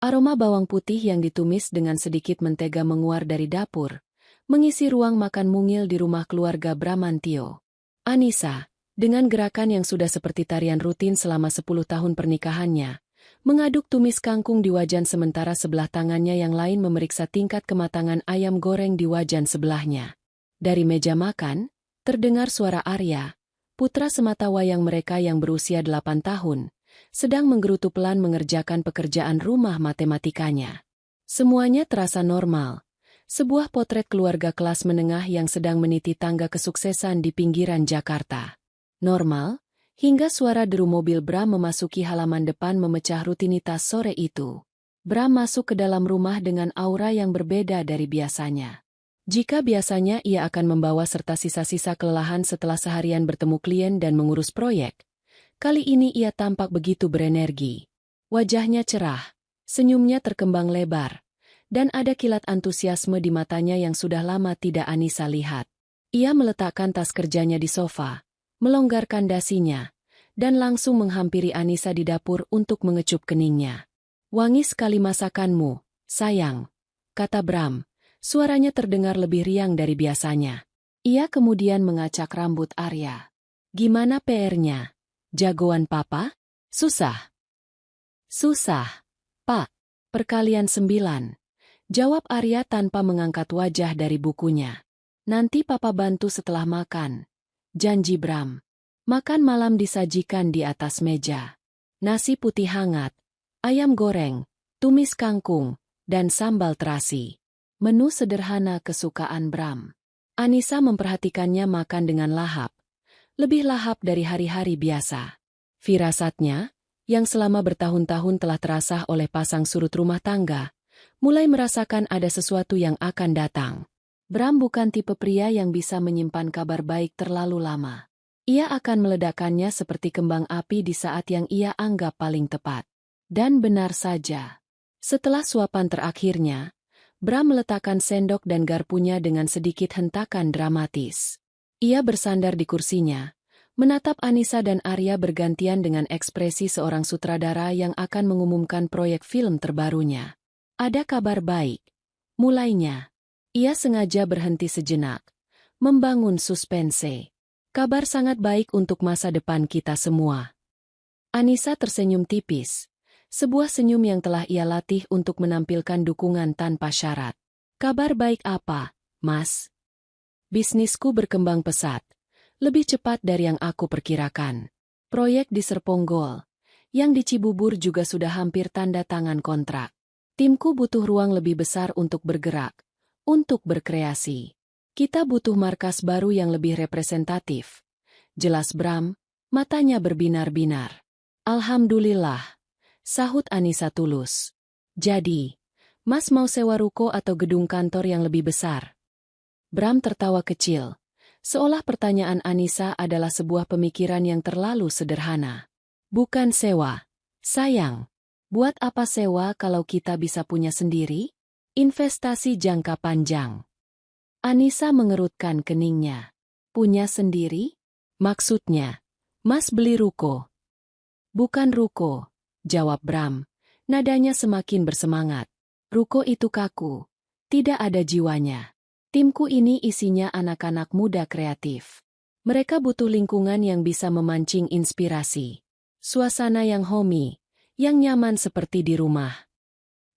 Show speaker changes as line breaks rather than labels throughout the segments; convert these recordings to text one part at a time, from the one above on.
Aroma bawang putih yang ditumis dengan sedikit mentega menguar dari dapur, mengisi ruang makan mungil di rumah keluarga Bramantio. Anissa, dengan gerakan yang sudah seperti tarian rutin selama 10 tahun pernikahannya, mengaduk tumis kangkung di wajan sementara sebelah tangannya yang lain memeriksa tingkat kematangan ayam goreng di wajan sebelahnya. Dari meja makan, terdengar suara Arya, putra sematawayang mereka yang berusia 8 tahun, sedang menggerutu pelan mengerjakan pekerjaan rumah matematikanya. Semuanya terasa normal. Sebuah potret keluarga kelas menengah yang sedang meniti tangga kesuksesan di pinggiran Jakarta. Normal, hingga suara deru mobil Bram memasuki halaman depan memecah rutinitas sore itu. Bram masuk ke dalam rumah dengan aura yang berbeda dari biasanya. Jika biasanya ia akan membawa serta sisa-sisa kelelahan setelah seharian bertemu klien dan mengurus proyek, kali ini ia tampak begitu berenergi. Wajahnya cerah, senyumnya terkembang lebar, dan ada kilat antusiasme di matanya yang sudah lama tidak Anissa lihat. Ia meletakkan tas kerjanya di sofa, melonggarkan dasinya, dan langsung menghampiri Anissa di dapur untuk mengecup keningnya. "Wangi sekali masakanmu, sayang," kata Bram. Suaranya terdengar lebih riang dari biasanya. Ia kemudian mengacak rambut Arya. "Gimana PR-nya? Jagoan papa?" "Susah." "Susah, Pak. Perkalian 9. Jawab Arya tanpa mengangkat wajah dari bukunya. "Nanti papa bantu setelah makan," janji Bram. Makan malam disajikan di atas meja. Nasi putih hangat, ayam goreng, tumis kangkung, dan sambal terasi. Menu sederhana kesukaan Bram. Anissa memperhatikannya makan dengan lahap. Lebih lahap dari hari-hari biasa. Firasatnya, yang selama bertahun-tahun telah terasah oleh pasang surut rumah tangga, mulai merasakan ada sesuatu yang akan datang. Bram bukan tipe pria yang bisa menyimpan kabar baik terlalu lama. Ia akan meledakkannya seperti kembang api di saat yang ia anggap paling tepat. Dan benar saja. Setelah suapan terakhirnya, Bram meletakkan sendok dan garpunya dengan sedikit hentakan dramatis. Ia bersandar di kursinya, menatap Anissa dan Arya bergantian dengan ekspresi seorang sutradara yang akan mengumumkan proyek film terbarunya. "Ada kabar baik," mulainya. Ia sengaja berhenti sejenak, membangun suspense. "Kabar sangat baik untuk masa depan kita semua." Anissa tersenyum tipis, sebuah senyum yang telah ia latih untuk menampilkan dukungan tanpa syarat. "Kabar baik apa, Mas?" "Bisnisku berkembang pesat, lebih cepat dari yang aku perkirakan. Proyek di Serponggol, yang di Cibubur juga sudah hampir tanda tangan kontrak. Timku butuh ruang lebih besar untuk bergerak, untuk berkreasi. Kita butuh markas baru yang lebih representatif," jelas Bram, matanya berbinar-binar. "Alhamdulillah," sahut Anissa tulus. "Jadi, Mas mau sewa ruko atau gedung kantor yang lebih besar?" Bram tertawa kecil, seolah pertanyaan Anissa adalah sebuah pemikiran yang terlalu sederhana. "Bukan sewa, sayang. Buat apa sewa kalau kita bisa punya sendiri? Investasi jangka panjang." Anissa mengerutkan keningnya. "Punya sendiri? Maksudnya, Mas beli ruko?" "Bukan ruko," jawab Bram. Nadanya semakin bersemangat. "Ruko itu kaku. Tidak ada jiwanya. Timku ini isinya anak-anak muda kreatif. Mereka butuh lingkungan yang bisa memancing inspirasi. Suasana yang homey, yang nyaman seperti di rumah."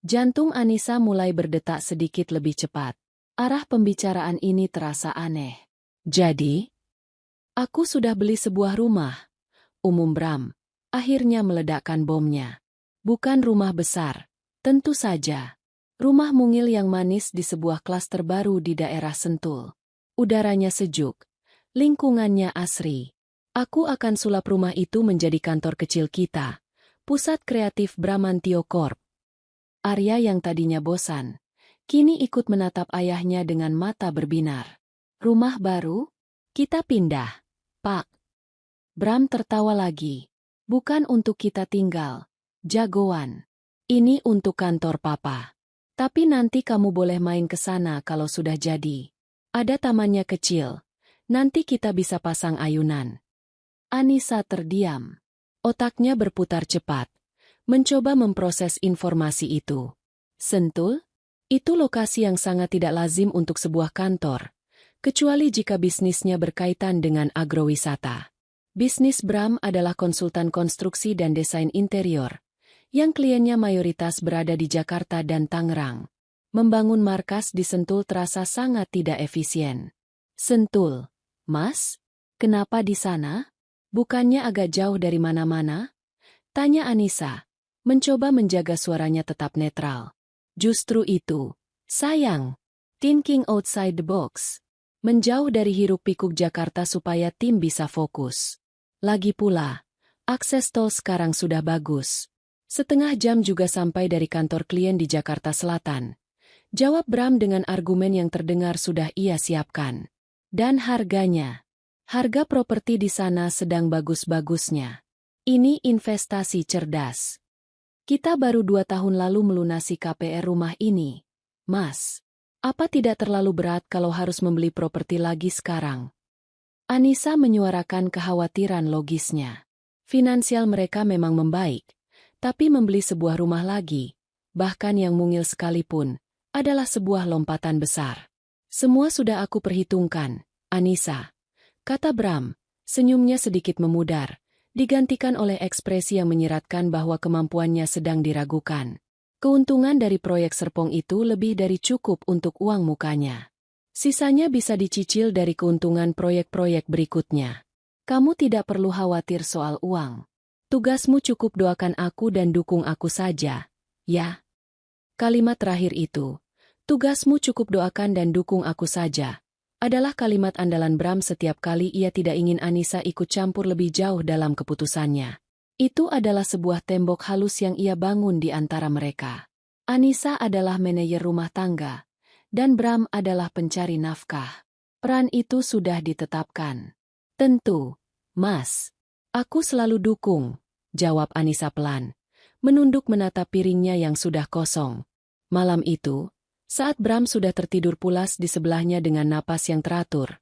Jantung Anissa mulai berdetak sedikit lebih cepat. Arah pembicaraan ini terasa aneh. "Jadi, aku sudah beli sebuah rumah," umum Bram, akhirnya meledakkan bomnya. "Bukan rumah besar, tentu saja. Rumah mungil yang manis di sebuah klaster baru di daerah Sentul. Udaranya sejuk, lingkungannya asri. Aku akan sulap rumah itu menjadi kantor kecil kita, pusat kreatif Bramantio Corp." Arya yang tadinya bosan, kini ikut menatap ayahnya dengan mata berbinar. "Rumah baru? Kita pindah, Pak." Bram tertawa lagi. "Bukan untuk kita tinggal, jagoan. Ini untuk kantor papa. Tapi nanti kamu boleh main ke sana kalau sudah jadi. Ada tamannya kecil. Nanti kita bisa pasang ayunan." Anissa terdiam. Otaknya berputar cepat, mencoba memproses informasi itu. Sentul? Itu lokasi yang sangat tidak lazim untuk sebuah kantor, kecuali jika bisnisnya berkaitan dengan agrowisata. Bisnis Bram adalah konsultan konstruksi dan desain interior, yang kliennya mayoritas berada di Jakarta dan Tangerang. Membangun markas di Sentul terasa sangat tidak efisien. Sentul, Mas? Kenapa di sana? Bukannya agak jauh dari mana-mana? Tanya Anissa, mencoba menjaga suaranya tetap netral. Justru itu, sayang. Thinking outside the box. Menjauh dari hiruk-pikuk Jakarta supaya tim bisa fokus. Lagi pula, akses tol sekarang sudah bagus. Setengah jam juga sampai dari kantor klien di Jakarta Selatan. Jawab Bram dengan argumen yang terdengar sudah ia siapkan. Dan harganya. Harga properti di sana sedang bagus-bagusnya. Ini investasi cerdas. Kita baru 2 tahun lalu melunasi KPR rumah ini. Mas, apa tidak terlalu berat kalau harus membeli properti lagi sekarang? Anissa menyuarakan kekhawatiran logisnya. Finansial mereka memang membaik, tapi membeli sebuah rumah lagi, bahkan yang mungil sekalipun, adalah sebuah lompatan besar. Semua sudah aku perhitungkan, Anissa, kata Bram, senyumnya sedikit memudar, digantikan oleh ekspresi yang menyiratkan bahwa kemampuannya sedang diragukan. Keuntungan dari proyek Serpong itu lebih dari cukup untuk uang mukanya. Sisanya bisa dicicil dari keuntungan proyek-proyek berikutnya. Kamu tidak perlu khawatir soal uang. Tugasmu cukup doakan aku dan dukung aku saja, ya. Kalimat terakhir itu, tugasmu cukup doakan dan dukung aku saja, adalah kalimat andalan Bram setiap kali ia tidak ingin Anissa ikut campur lebih jauh dalam keputusannya. Itu adalah sebuah tembok halus yang ia bangun di antara mereka. Anissa adalah manajer rumah tangga, dan Bram adalah pencari nafkah. Peran itu sudah ditetapkan. Tentu, Mas. Aku selalu dukung, jawab Anissa pelan, menunduk menatap piringnya yang sudah kosong. Malam itu, saat Bram sudah tertidur pulas di sebelahnya dengan napas yang teratur,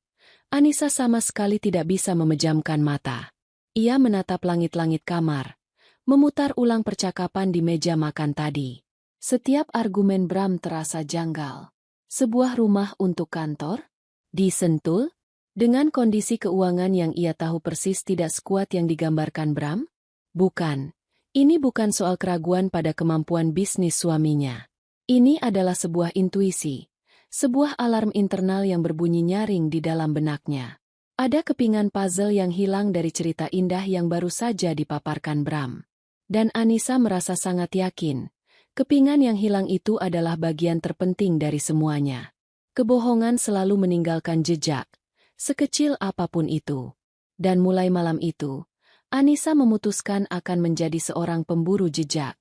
Anissa sama sekali tidak bisa memejamkan mata. Ia menatap langit-langit kamar, memutar ulang percakapan di meja makan tadi. Setiap argumen Bram terasa janggal. Sebuah rumah untuk kantor? Di Sentul? Dengan kondisi keuangan yang ia tahu persis tidak sekuat yang digambarkan Bram? Bukan. Ini bukan soal keraguan pada kemampuan bisnis suaminya. Ini adalah sebuah intuisi. Sebuah alarm internal yang berbunyi nyaring di dalam benaknya. Ada kepingan puzzle yang hilang dari cerita indah yang baru saja dipaparkan Bram. Dan Anissa merasa sangat yakin. Kepingan yang hilang itu adalah bagian terpenting dari semuanya. Kebohongan selalu meninggalkan jejak, sekecil apapun itu. Dan mulai malam itu, Anissa memutuskan akan menjadi seorang pemburu jejak.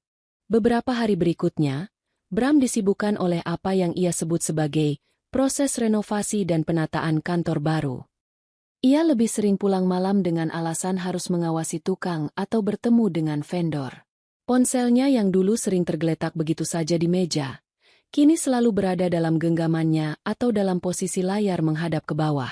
Beberapa hari berikutnya, Bram disibukkan oleh apa yang ia sebut sebagai proses renovasi dan penataan kantor baru. Ia lebih sering pulang malam dengan alasan harus mengawasi tukang atau bertemu dengan vendor. Ponselnya yang dulu sering tergeletak begitu saja di meja, kini selalu berada dalam genggamannya atau dalam posisi layar menghadap ke bawah.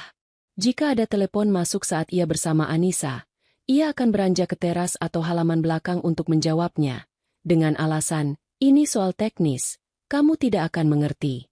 Jika ada telepon masuk saat ia bersama Anissa, ia akan beranjak ke teras atau halaman belakang untuk menjawabnya, dengan alasan, ini soal teknis, kamu tidak akan mengerti.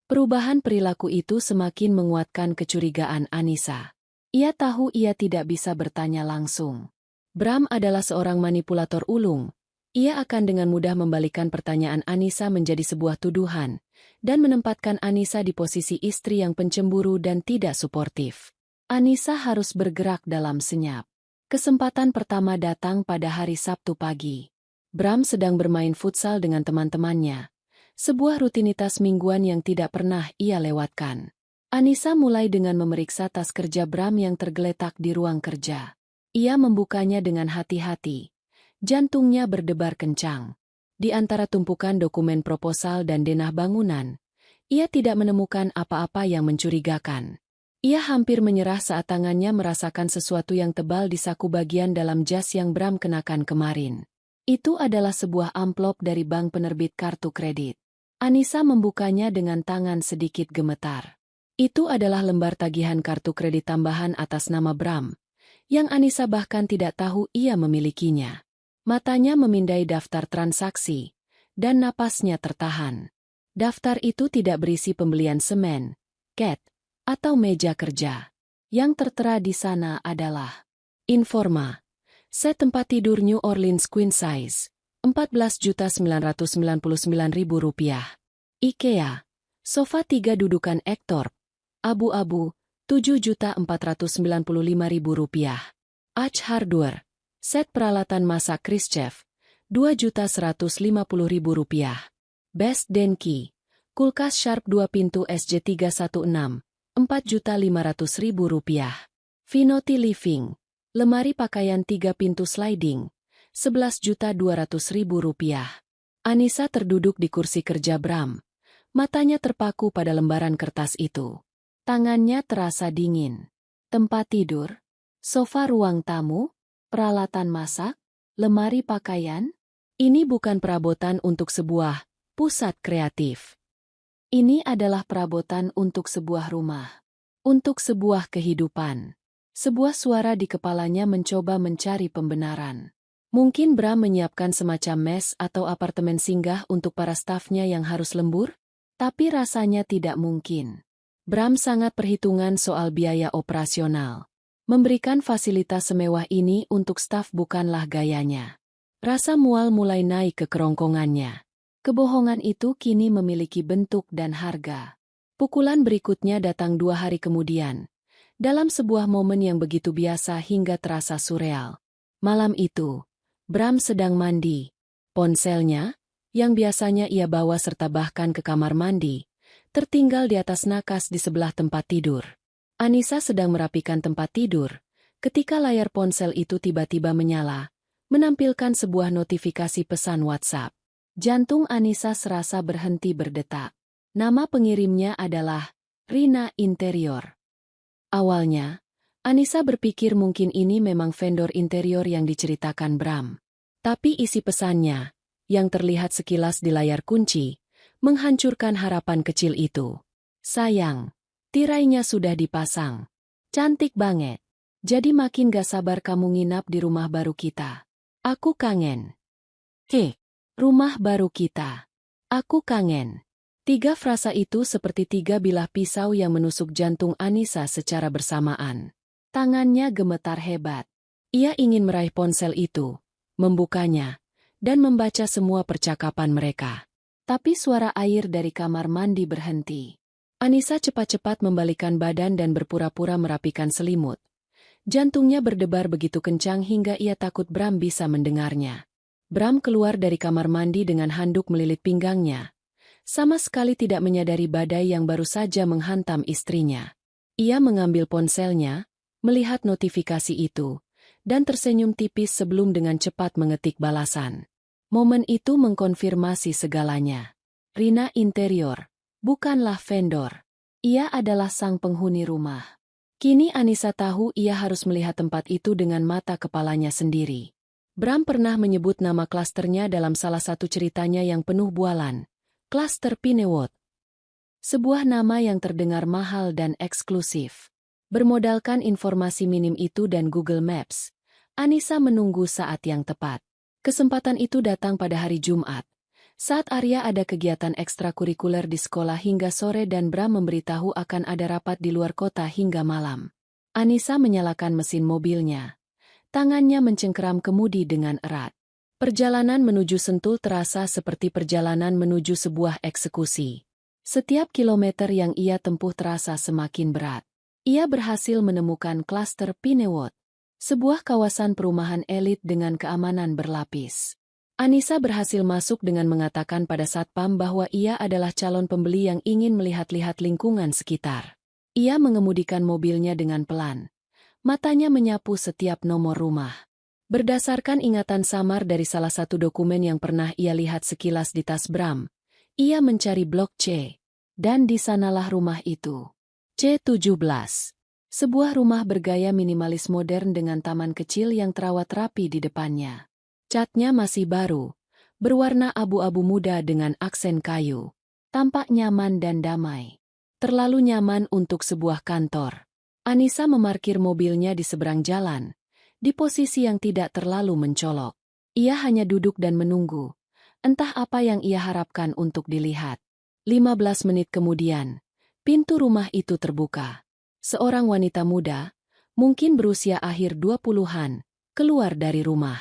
Perubahan perilaku itu semakin menguatkan kecurigaan Anissa. Ia tahu ia tidak bisa bertanya langsung. Bram adalah seorang manipulator ulung. Ia akan dengan mudah membalikan pertanyaan Anissa menjadi sebuah tuduhan, dan menempatkan Anissa di posisi istri yang pencemburu dan tidak suportif. Anissa harus bergerak dalam senyap. Kesempatan pertama datang pada hari Sabtu pagi. Bram sedang bermain futsal dengan teman-temannya. Sebuah rutinitas mingguan yang tidak pernah ia lewatkan. Anissa mulai dengan memeriksa tas kerja Bram yang tergeletak di ruang kerja. Ia membukanya dengan hati-hati. Jantungnya berdebar kencang. Di antara tumpukan dokumen proposal dan denah bangunan, ia tidak menemukan apa-apa yang mencurigakan. Ia hampir menyerah saat tangannya merasakan sesuatu yang tebal di saku bagian dalam jas yang Bram kenakan kemarin. Itu adalah sebuah amplop dari bank penerbit kartu kredit. Anissa membukanya dengan tangan sedikit gemetar. Itu adalah lembar tagihan kartu kredit tambahan atas nama Bram, yang Anissa bahkan tidak tahu ia memilikinya. Matanya memindai daftar transaksi, dan napasnya tertahan. Daftar itu tidak berisi pembelian semen, cat, atau meja kerja. Yang tertera di sana adalah Informa, set tempat tidur New Orleans Queen Size, Rp14.999.000. IKEA, sofa 3 dudukan Ektorp, abu-abu, Rp7.495.000. Arch Hardware, set peralatan masak Khrushchev, Rp2.150.000. Best Denki, kulkas Sharp 2 pintu SJ316, Rp4.500.000. Vinoti Living, lemari pakaian 3 pintu sliding, Rp11.200.000. Anissa terduduk di kursi kerja Bram. Matanya terpaku pada lembaran kertas itu. Tangannya terasa dingin. Tempat tidur, sofa ruang tamu, peralatan masak, lemari pakaian. Ini bukan perabotan untuk sebuah pusat kreatif. Ini adalah perabotan untuk sebuah rumah. Untuk sebuah kehidupan. Sebuah suara di kepalanya mencoba mencari pembenaran. Mungkin Bram menyiapkan semacam mes atau apartemen singgah untuk para stafnya yang harus lembur? Tapi rasanya tidak mungkin. Bram sangat perhitungan soal biaya operasional. Memberikan fasilitas semewah ini untuk staf bukanlah gayanya. Rasa mual mulai naik ke kerongkongannya. Kebohongan itu kini memiliki bentuk dan harga. Pukulan berikutnya datang 2 hari kemudian. Dalam sebuah momen yang begitu biasa hingga terasa surreal. Malam itu, Bram sedang mandi. Ponselnya, yang biasanya ia bawa serta bahkan ke kamar mandi, tertinggal di atas nakas di sebelah tempat tidur. Anissa sedang merapikan tempat tidur, ketika layar ponsel itu tiba-tiba menyala, menampilkan sebuah notifikasi pesan WhatsApp. Jantung Anissa serasa berhenti berdetak. Nama pengirimnya adalah Rina Interior. Awalnya, Anissa berpikir mungkin ini memang vendor interior yang diceritakan Bram. Tapi isi pesannya, yang terlihat sekilas di layar kunci, menghancurkan harapan kecil itu. Sayang, tirainya sudah dipasang. Cantik banget. Jadi makin gak sabar kamu nginap di rumah baru kita. Aku kangen. Rumah baru kita. Aku kangen. 3 frasa itu seperti 3 bilah pisau yang menusuk jantung Anissa secara bersamaan. Tangannya gemetar hebat. Ia ingin meraih ponsel itu, membukanya, dan membaca semua percakapan mereka. Tapi suara air dari kamar mandi berhenti. Anissa cepat-cepat membalikkan badan dan berpura-pura merapikan selimut. Jantungnya berdebar begitu kencang hingga ia takut Bram bisa mendengarnya. Bram keluar dari kamar mandi dengan handuk melilit pinggangnya. Sama sekali tidak menyadari badai yang baru saja menghantam istrinya. Ia mengambil ponselnya, melihat notifikasi itu, dan tersenyum tipis sebelum dengan cepat mengetik balasan. Momen itu mengkonfirmasi segalanya. Rina Interior, bukanlah vendor. Ia adalah sang penghuni rumah. Kini Anissa tahu ia harus melihat tempat itu dengan mata kepalanya sendiri. Bram pernah menyebut nama klasternya dalam salah satu ceritanya yang penuh bualan. Klaster Pinewood. Sebuah nama yang terdengar mahal dan eksklusif. Bermodalkan informasi minim itu dan Google Maps, Anissa menunggu saat yang tepat. Kesempatan itu datang pada hari Jumat. Saat Arya ada kegiatan ekstrakurikuler di sekolah hingga sore dan Bram memberitahu akan ada rapat di luar kota hingga malam. Anissa menyalakan mesin mobilnya. Tangannya mencengkeram kemudi dengan erat. Perjalanan menuju Sentul terasa seperti perjalanan menuju sebuah eksekusi. Setiap kilometer yang ia tempuh terasa semakin berat. Ia berhasil menemukan klaster Pinewood, sebuah kawasan perumahan elit dengan keamanan berlapis. Anissa berhasil masuk dengan mengatakan pada satpam bahwa ia adalah calon pembeli yang ingin melihat-lihat lingkungan sekitar. Ia mengemudikan mobilnya dengan pelan. Matanya menyapu setiap nomor rumah. Berdasarkan ingatan samar dari salah satu dokumen yang pernah ia lihat sekilas di tas Bram, ia mencari blok C. Dan di sanalah rumah itu. C17. Sebuah rumah bergaya minimalis modern dengan taman kecil yang terawat rapi di depannya. Catnya masih baru, berwarna abu-abu muda dengan aksen kayu. Tampak nyaman dan damai. Terlalu nyaman untuk sebuah kantor. Anissa memarkir mobilnya di seberang jalan, di posisi yang tidak terlalu mencolok. Ia hanya duduk dan menunggu. Entah apa yang ia harapkan untuk dilihat. 15 menit kemudian, pintu rumah itu terbuka. Seorang wanita muda, mungkin berusia akhir 20-an, keluar dari rumah.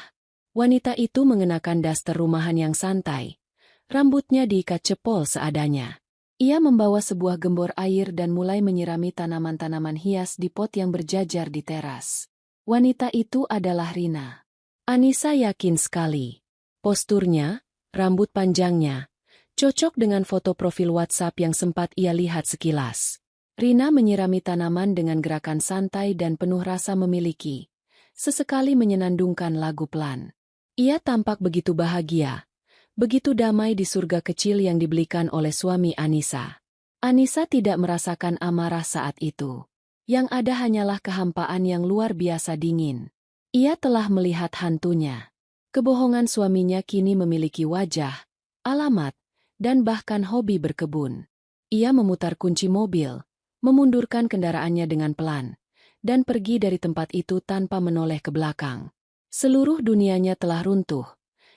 Wanita itu mengenakan daster rumahan yang santai. Rambutnya diikat cepol seadanya. Ia membawa sebuah gembor air dan mulai menyirami tanaman-tanaman hias di pot yang berjajar di teras. Wanita itu adalah Rina. Anissa yakin sekali. Posturnya, rambut panjangnya, cocok dengan foto profil WhatsApp yang sempat ia lihat sekilas. Rina menyirami tanaman dengan gerakan santai dan penuh rasa memiliki. Sesekali menyenandungkan lagu pelan. Ia tampak begitu bahagia. Begitu damai di surga kecil yang dibelikan oleh suami Anissa. Anissa tidak merasakan amarah saat itu. Yang ada hanyalah kehampaan yang luar biasa dingin. Ia telah melihat hantunya. Kebohongan suaminya kini memiliki wajah, alamat, dan bahkan hobi berkebun. Ia memutar kunci mobil, memundurkan kendaraannya dengan pelan, dan pergi dari tempat itu tanpa menoleh ke belakang. Seluruh dunianya telah runtuh.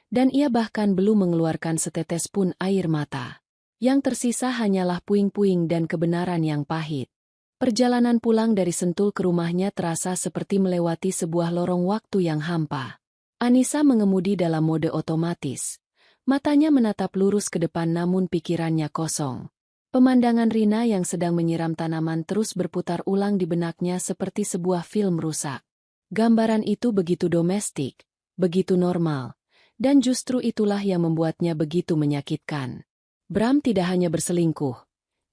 Dan ia bahkan belum mengeluarkan setetes pun air mata. Yang tersisa hanyalah puing-puing dan kebenaran yang pahit. Perjalanan pulang dari Sentul ke rumahnya terasa seperti melewati sebuah lorong waktu yang hampa. Anissa mengemudi dalam mode otomatis. Matanya menatap lurus ke depan namun pikirannya kosong. Pemandangan Rina yang sedang menyiram tanaman terus berputar ulang di benaknya seperti sebuah film rusak. Gambaran itu begitu domestik, begitu normal. Dan justru itulah yang membuatnya begitu menyakitkan. Bram tidak hanya berselingkuh.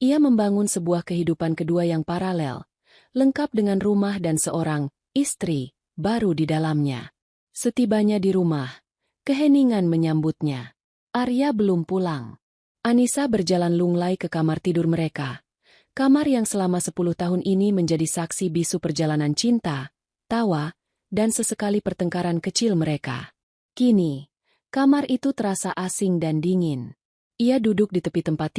Ia membangun sebuah kehidupan kedua yang paralel, lengkap dengan rumah dan seorang istri baru di dalamnya. Setibanya di rumah, keheningan menyambutnya. Arya belum pulang. Anissa berjalan lunglai ke kamar tidur mereka. Kamar yang selama 10 tahun ini menjadi saksi bisu perjalanan cinta, tawa, dan sesekali pertengkaran kecil mereka. Kini, kamar itu terasa asing dan dingin. Ia duduk di tepi tempat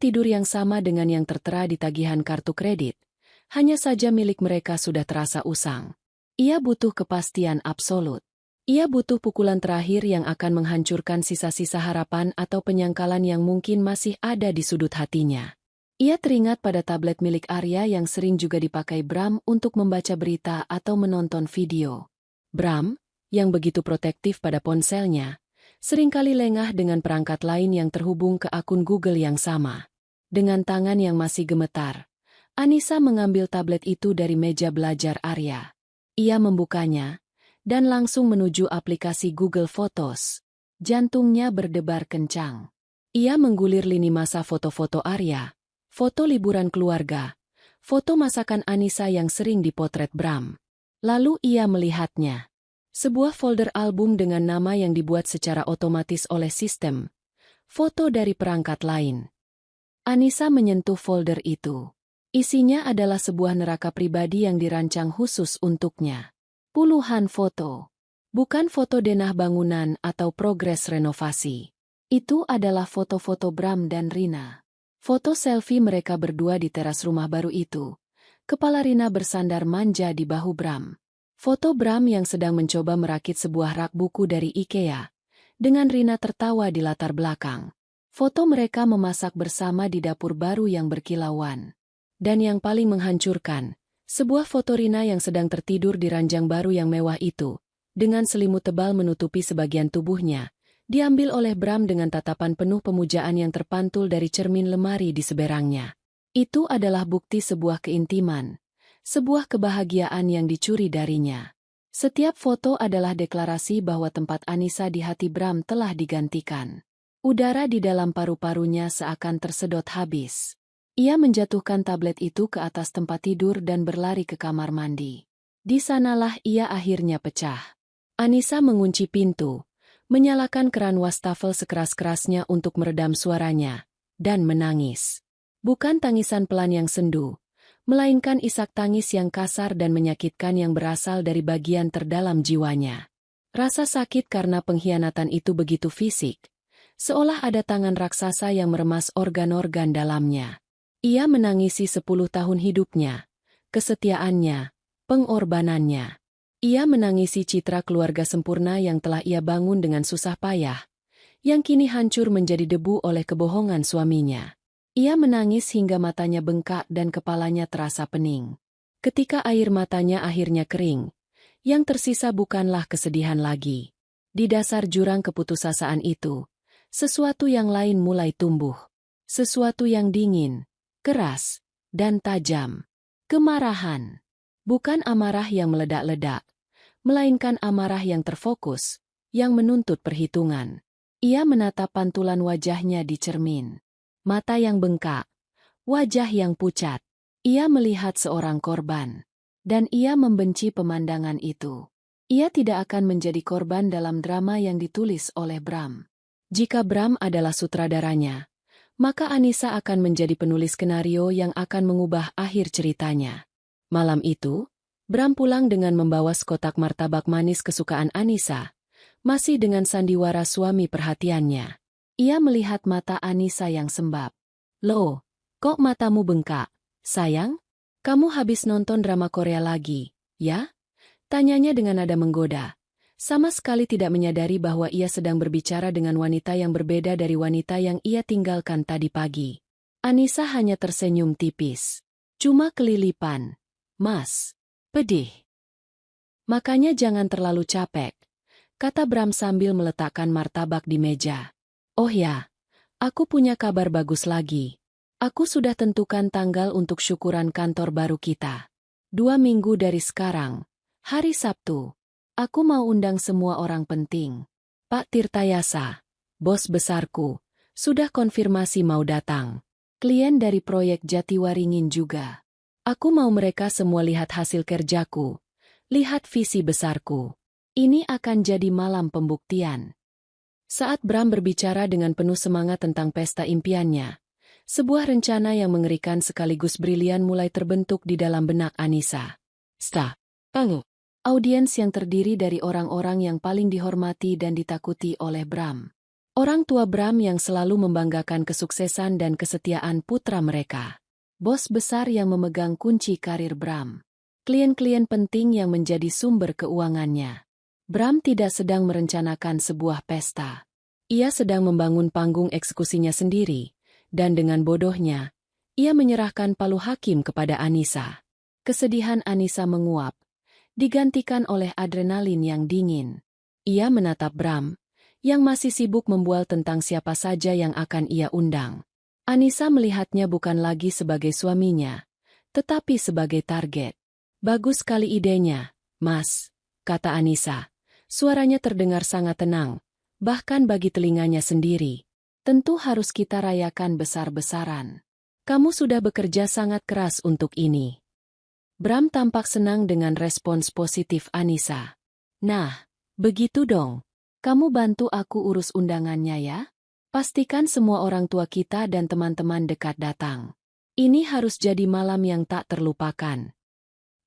tidur yang sama dengan yang tertera di tagihan kartu kredit. Hanya saja milik mereka sudah terasa usang. Ia butuh kepastian absolut. Ia butuh pukulan terakhir yang akan menghancurkan sisa-sisa harapan atau penyangkalan yang mungkin masih ada di sudut hatinya. Ia teringat pada tablet milik Arya yang sering juga dipakai Bram untuk membaca berita atau menonton video. Bram, yang begitu protektif pada ponselnya, seringkali lengah dengan perangkat lain yang terhubung ke akun Google yang sama. Dengan tangan yang masih gemetar, Anissa mengambil tablet itu dari meja belajar Arya. Ia membukanya, dan langsung menuju aplikasi Google Photos. Jantungnya berdebar kencang. Ia menggulir lini masa foto-foto Arya, foto liburan keluarga, foto masakan Anissa yang sering dipotret Bram. Lalu ia melihatnya. Sebuah folder album dengan nama yang dibuat secara otomatis oleh sistem. Foto dari perangkat lain. Anissa menyentuh folder itu. Isinya adalah sebuah neraka pribadi yang dirancang khusus untuknya. Puluhan foto. Bukan foto denah bangunan atau progres renovasi. Itu adalah foto-foto Bram dan Rina. Foto selfie mereka berdua di teras rumah baru itu. Kepala Rina bersandar manja di bahu Bram. Foto Bram yang sedang mencoba merakit sebuah rak buku dari IKEA, dengan Rina tertawa di latar belakang. Foto mereka memasak bersama di dapur baru yang berkilauan. Dan yang paling menghancurkan, sebuah foto Rina yang sedang tertidur di ranjang baru yang mewah itu, dengan selimut tebal menutupi sebagian tubuhnya, diambil oleh Bram dengan tatapan penuh pemujaan yang terpantul dari cermin lemari di seberangnya. Itu adalah bukti sebuah keintiman. Sebuah kebahagiaan yang dicuri darinya. Setiap foto adalah deklarasi bahwa tempat Anissa di hati Bram telah digantikan. Udara di dalam paru-parunya seakan tersedot habis. Ia menjatuhkan tablet itu ke atas tempat tidur dan berlari ke kamar mandi. Di sanalah ia akhirnya pecah. Anissa mengunci pintu, menyalakan keran wastafel sekeras-kerasnya untuk meredam suaranya, dan menangis. Bukan tangisan pelan yang sendu, melainkan isak tangis yang kasar dan menyakitkan yang berasal dari bagian terdalam jiwanya. Rasa sakit karena pengkhianatan itu begitu fisik, seolah ada tangan raksasa yang meremas organ-organ dalamnya. Ia menangisi 10 tahun hidupnya, kesetiaannya, pengorbanannya. Ia menangisi citra keluarga sempurna yang telah ia bangun dengan susah payah, yang kini hancur menjadi debu oleh kebohongan suaminya. Ia menangis hingga matanya bengkak dan kepalanya terasa pening. Ketika air matanya akhirnya kering, yang tersisa bukanlah kesedihan lagi. Di dasar jurang keputusasaan itu, sesuatu yang lain mulai tumbuh. Sesuatu yang dingin, keras, dan tajam. Kemarahan. Bukan amarah yang meledak-ledak, melainkan amarah yang terfokus, yang menuntut perhitungan. Ia menatap pantulan wajahnya di cermin. Mata yang bengkak, wajah yang pucat. Ia melihat seorang korban. Dan ia membenci pemandangan itu. Ia tidak akan menjadi korban dalam drama yang ditulis oleh Bram. Jika Bram adalah sutradaranya, maka Anissa akan menjadi penulis skenario yang akan mengubah akhir ceritanya. Malam itu, Bram pulang dengan membawa sekotak martabak manis kesukaan Anissa, masih dengan sandiwara suami perhatiannya. Ia melihat mata Anissa yang sembab. "Loh, kok matamu bengkak, sayang? Kamu habis nonton drama Korea lagi, ya?" Tanyanya dengan nada menggoda. Sama sekali tidak menyadari bahwa ia sedang berbicara dengan wanita yang berbeda dari wanita yang ia tinggalkan tadi pagi. Anissa hanya tersenyum tipis. "Cuma kelilipan, Mas. Pedih. Makanya jangan terlalu capek," kata Bram sambil meletakkan martabak di meja. "Oh ya, aku punya kabar bagus lagi. Aku sudah tentukan tanggal untuk syukuran kantor baru kita. 2 minggu dari sekarang, hari Sabtu. Aku mau undang semua orang penting. Pak Tirtayasa, bos besarku, sudah konfirmasi mau datang. Klien dari proyek Jatiwaringin juga. Aku mau mereka semua lihat hasil kerjaku, lihat visi besarku. Ini akan jadi malam pembuktian." Saat Bram berbicara dengan penuh semangat tentang pesta impiannya, sebuah rencana yang mengerikan sekaligus brilian mulai terbentuk di dalam benak Anissa. Audiens yang terdiri dari orang-orang yang paling dihormati dan ditakuti oleh Bram. Orang tua Bram yang selalu membanggakan kesuksesan dan kesetiaan putra mereka. Bos besar yang memegang kunci karir Bram. Klien-klien penting yang menjadi sumber keuangannya. Bram tidak sedang merencanakan sebuah pesta. Ia sedang membangun panggung eksekusinya sendiri, dan dengan bodohnya, ia menyerahkan palu hakim kepada Anissa. Kesedihan Anissa menguap, digantikan oleh adrenalin yang dingin. Ia menatap Bram, yang masih sibuk membual tentang siapa saja yang akan ia undang. Anissa melihatnya bukan lagi sebagai suaminya, tetapi sebagai target. "Bagus sekali idenya, Mas," kata Anissa. Suaranya terdengar sangat tenang, bahkan bagi telinganya sendiri. "Tentu harus kita rayakan besar-besaran. Kamu sudah bekerja sangat keras untuk ini." Bram tampak senang dengan respons positif Anissa. "Nah, begitu dong. Kamu bantu aku urus undangannya ya? Pastikan semua orang tua kita dan teman-teman dekat datang. Ini harus jadi malam yang tak terlupakan."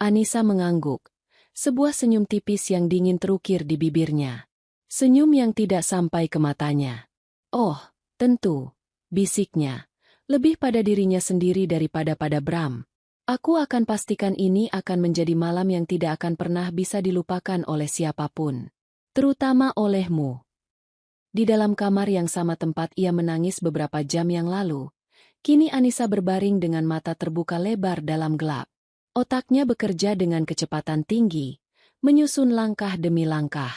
Anissa mengangguk. Sebuah senyum tipis yang dingin terukir di bibirnya. Senyum yang tidak sampai ke matanya. "Oh, tentu," bisiknya. Lebih pada dirinya sendiri daripada pada Bram. "Aku akan pastikan ini akan menjadi malam yang tidak akan pernah bisa dilupakan oleh siapapun. Terutama olehmu." Di dalam kamar yang sama tempat ia menangis beberapa jam yang lalu, kini Anissa berbaring dengan mata terbuka lebar dalam gelap. Otaknya bekerja dengan kecepatan tinggi, menyusun langkah demi langkah.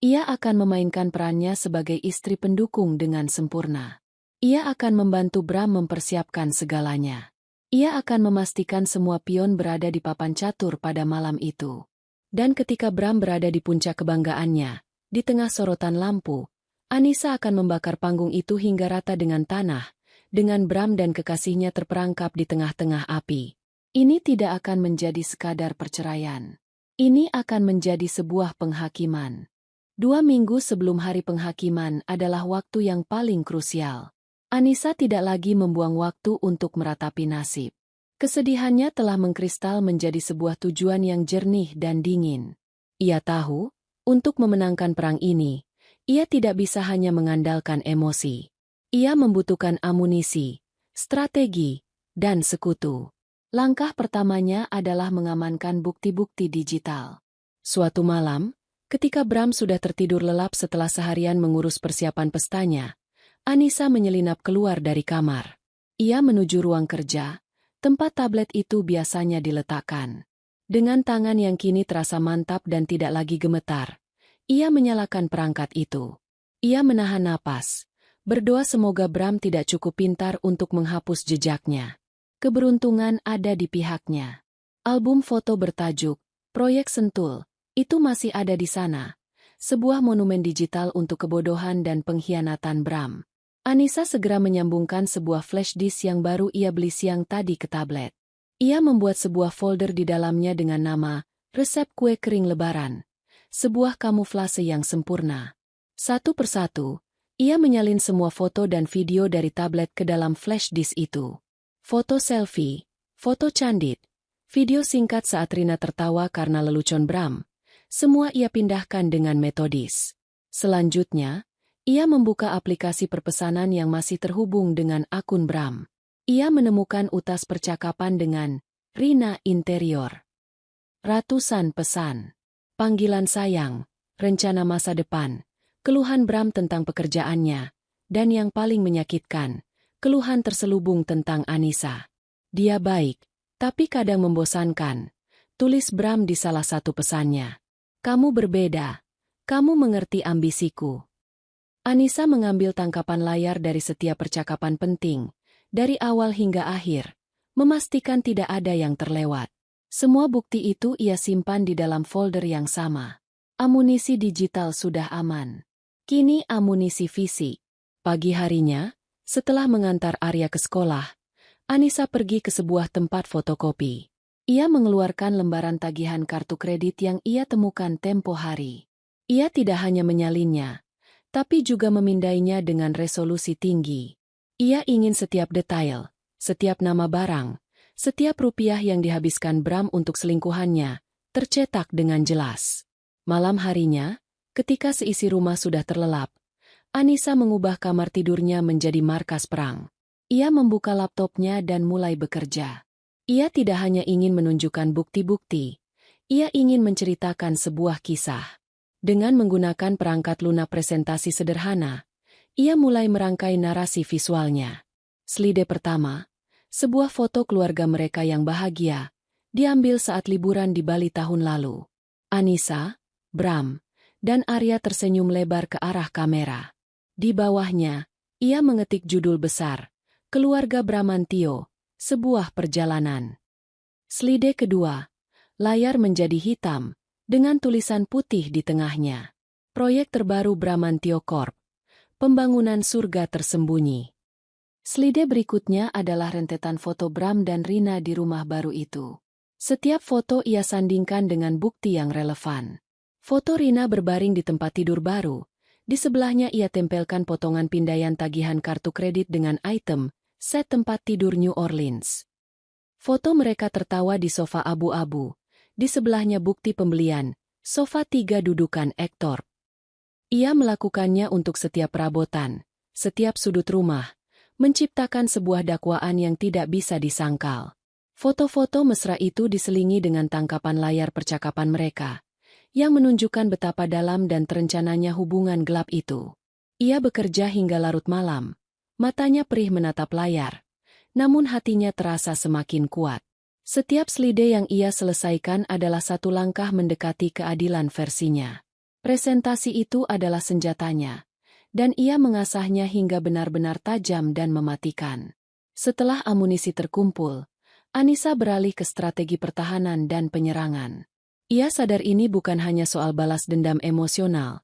Ia akan memainkan perannya sebagai istri pendukung dengan sempurna. Ia akan membantu Bram mempersiapkan segalanya. Ia akan memastikan semua pion berada di papan catur pada malam itu. Dan ketika Bram berada di puncak kebanggaannya, di tengah sorotan lampu, Anissa akan membakar panggung itu hingga rata dengan tanah, dengan Bram dan kekasihnya terperangkap di tengah-tengah api. Ini tidak akan menjadi sekadar perceraian. Ini akan menjadi sebuah penghakiman. 2 minggu sebelum hari penghakiman adalah waktu yang paling krusial. Anissa tidak lagi membuang waktu untuk meratapi nasib. Kesedihannya telah mengkristal menjadi sebuah tujuan yang jernih dan dingin. Ia tahu, untuk memenangkan perang ini, ia tidak bisa hanya mengandalkan emosi. Ia membutuhkan amunisi, strategi, dan sekutu. Langkah pertamanya adalah mengamankan bukti-bukti digital. Suatu malam, ketika Bram sudah tertidur lelap setelah seharian mengurus persiapan pestanya, Anissa menyelinap keluar dari kamar. Ia menuju ruang kerja, tempat tablet itu biasanya diletakkan. Dengan tangan yang kini terasa mantap dan tidak lagi gemetar, ia menyalakan perangkat itu. Ia menahan napas, berdoa semoga Bram tidak cukup pintar untuk menghapus jejaknya. Keberuntungan ada di pihaknya. Album foto bertajuk Proyek Sentul itu masih ada di sana. Sebuah monumen digital untuk kebodohan dan pengkhianatan Bram. Anissa segera menyambungkan sebuah flash disk yang baru ia beli siang tadi ke tablet. Ia membuat sebuah folder di dalamnya dengan nama Resep Kue Kering Lebaran. Sebuah kamuflase yang sempurna. Satu persatu, ia menyalin semua foto dan video dari tablet ke dalam flash disk itu. Foto selfie, foto candid, video singkat saat Rina tertawa karena lelucon Bram. Semua ia pindahkan dengan metodis. Selanjutnya, ia membuka aplikasi perpesanan yang masih terhubung dengan akun Bram. Ia menemukan utas percakapan dengan Rina Interior. Ratusan pesan, panggilan sayang, rencana masa depan, keluhan Bram tentang pekerjaannya, dan yang paling menyakitkan, keluhan terselubung tentang Anissa. Dia baik, tapi kadang membosankan, tulis Bram di salah satu pesannya. Kamu berbeda. Kamu mengerti ambisiku. Anissa mengambil tangkapan layar dari setiap percakapan penting, dari awal hingga akhir, memastikan tidak ada yang terlewat. Semua bukti itu ia simpan di dalam folder yang sama. Amunisi digital sudah aman. Kini amunisi fisik. Pagi harinya, setelah mengantar Arya ke sekolah, Anissa pergi ke sebuah tempat fotokopi. Ia mengeluarkan lembaran tagihan kartu kredit yang ia temukan tempo hari. Ia tidak hanya menyalinnya, tapi juga memindainya dengan resolusi tinggi. Ia ingin setiap detail, setiap nama barang, setiap rupiah yang dihabiskan Bram untuk selingkuhannya, tercetak dengan jelas. Malam harinya, ketika seisi rumah sudah terlelap, Anissa mengubah kamar tidurnya menjadi markas perang. Ia membuka laptopnya dan mulai bekerja. Ia tidak hanya ingin menunjukkan bukti-bukti, ia ingin menceritakan sebuah kisah. Dengan menggunakan perangkat lunak presentasi sederhana, ia mulai merangkai narasi visualnya. Slide pertama, sebuah foto keluarga mereka yang bahagia, diambil saat liburan di Bali tahun lalu. Anissa, Bram, dan Arya tersenyum lebar ke arah kamera. Di bawahnya, ia mengetik judul besar, Keluarga Bramantio. Sebuah perjalanan. Slide kedua, layar menjadi hitam, dengan tulisan putih di tengahnya. Proyek terbaru Bramantio Corp. Pembangunan surga tersembunyi. Slide berikutnya adalah rentetan foto Bram dan Rina di rumah baru itu. Setiap foto ia sandingkan dengan bukti yang relevan. Foto Rina berbaring di tempat tidur baru. Di sebelahnya ia tempelkan potongan pindaian tagihan kartu kredit dengan item set tempat tidur New Orleans. Foto mereka tertawa di sofa abu-abu. Di sebelahnya bukti pembelian, sofa 3 dudukan Ektor. Ia melakukannya untuk setiap perabotan, setiap sudut rumah, menciptakan sebuah dakwaan yang tidak bisa disangkal. Foto-foto mesra itu diselingi dengan tangkapan layar percakapan mereka, yang menunjukkan betapa dalam dan terencananya hubungan gelap itu. Ia bekerja hingga larut malam. Matanya perih menatap layar, namun hatinya terasa semakin kuat. Setiap slide yang ia selesaikan adalah satu langkah mendekati keadilan versinya. Presentasi itu adalah senjatanya, dan ia mengasahnya hingga benar-benar tajam dan mematikan. Setelah amunisi terkumpul, Anissa beralih ke strategi pertahanan dan penyerangan. Ia sadar ini bukan hanya soal balas dendam emosional,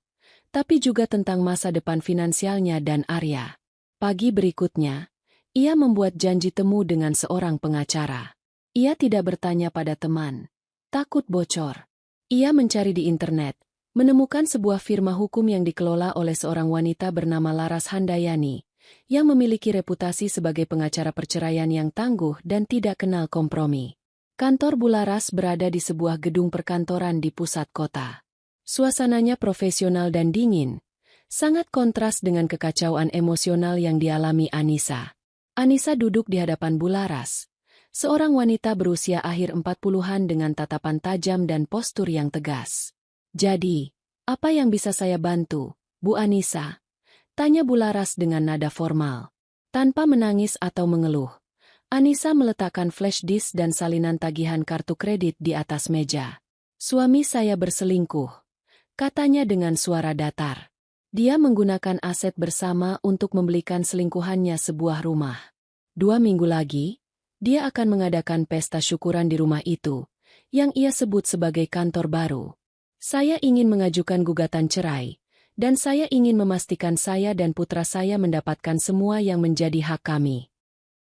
tapi juga tentang masa depan finansialnya dan Arya. Pagi berikutnya, ia membuat janji temu dengan seorang pengacara. Ia tidak bertanya pada teman, takut bocor. Ia mencari di internet, menemukan sebuah firma hukum yang dikelola oleh seorang wanita bernama Laras Handayani, yang memiliki reputasi sebagai pengacara perceraian yang tangguh dan tidak kenal kompromi. Kantor Bu Laras berada di sebuah gedung perkantoran di pusat kota. Suasananya profesional dan dingin, sangat kontras dengan kekacauan emosional yang dialami Anissa. Anissa duduk di hadapan Bu Laras, Seorang wanita berusia akhir 40-an dengan tatapan tajam dan postur yang tegas. "Jadi, apa yang bisa saya bantu, Bu Anissa?" tanya Bularas dengan nada formal. Tanpa menangis atau mengeluh, Anissa meletakkan flash disk dan salinan tagihan kartu kredit di atas meja. "Suami saya berselingkuh," katanya dengan suara datar. Dia menggunakan aset bersama untuk membelikan selingkuhannya sebuah rumah. 2 minggu lagi, dia akan mengadakan pesta syukuran di rumah itu, yang ia sebut sebagai kantor baru. "Saya ingin mengajukan gugatan cerai, dan saya ingin memastikan saya dan putra saya mendapatkan semua yang menjadi hak kami."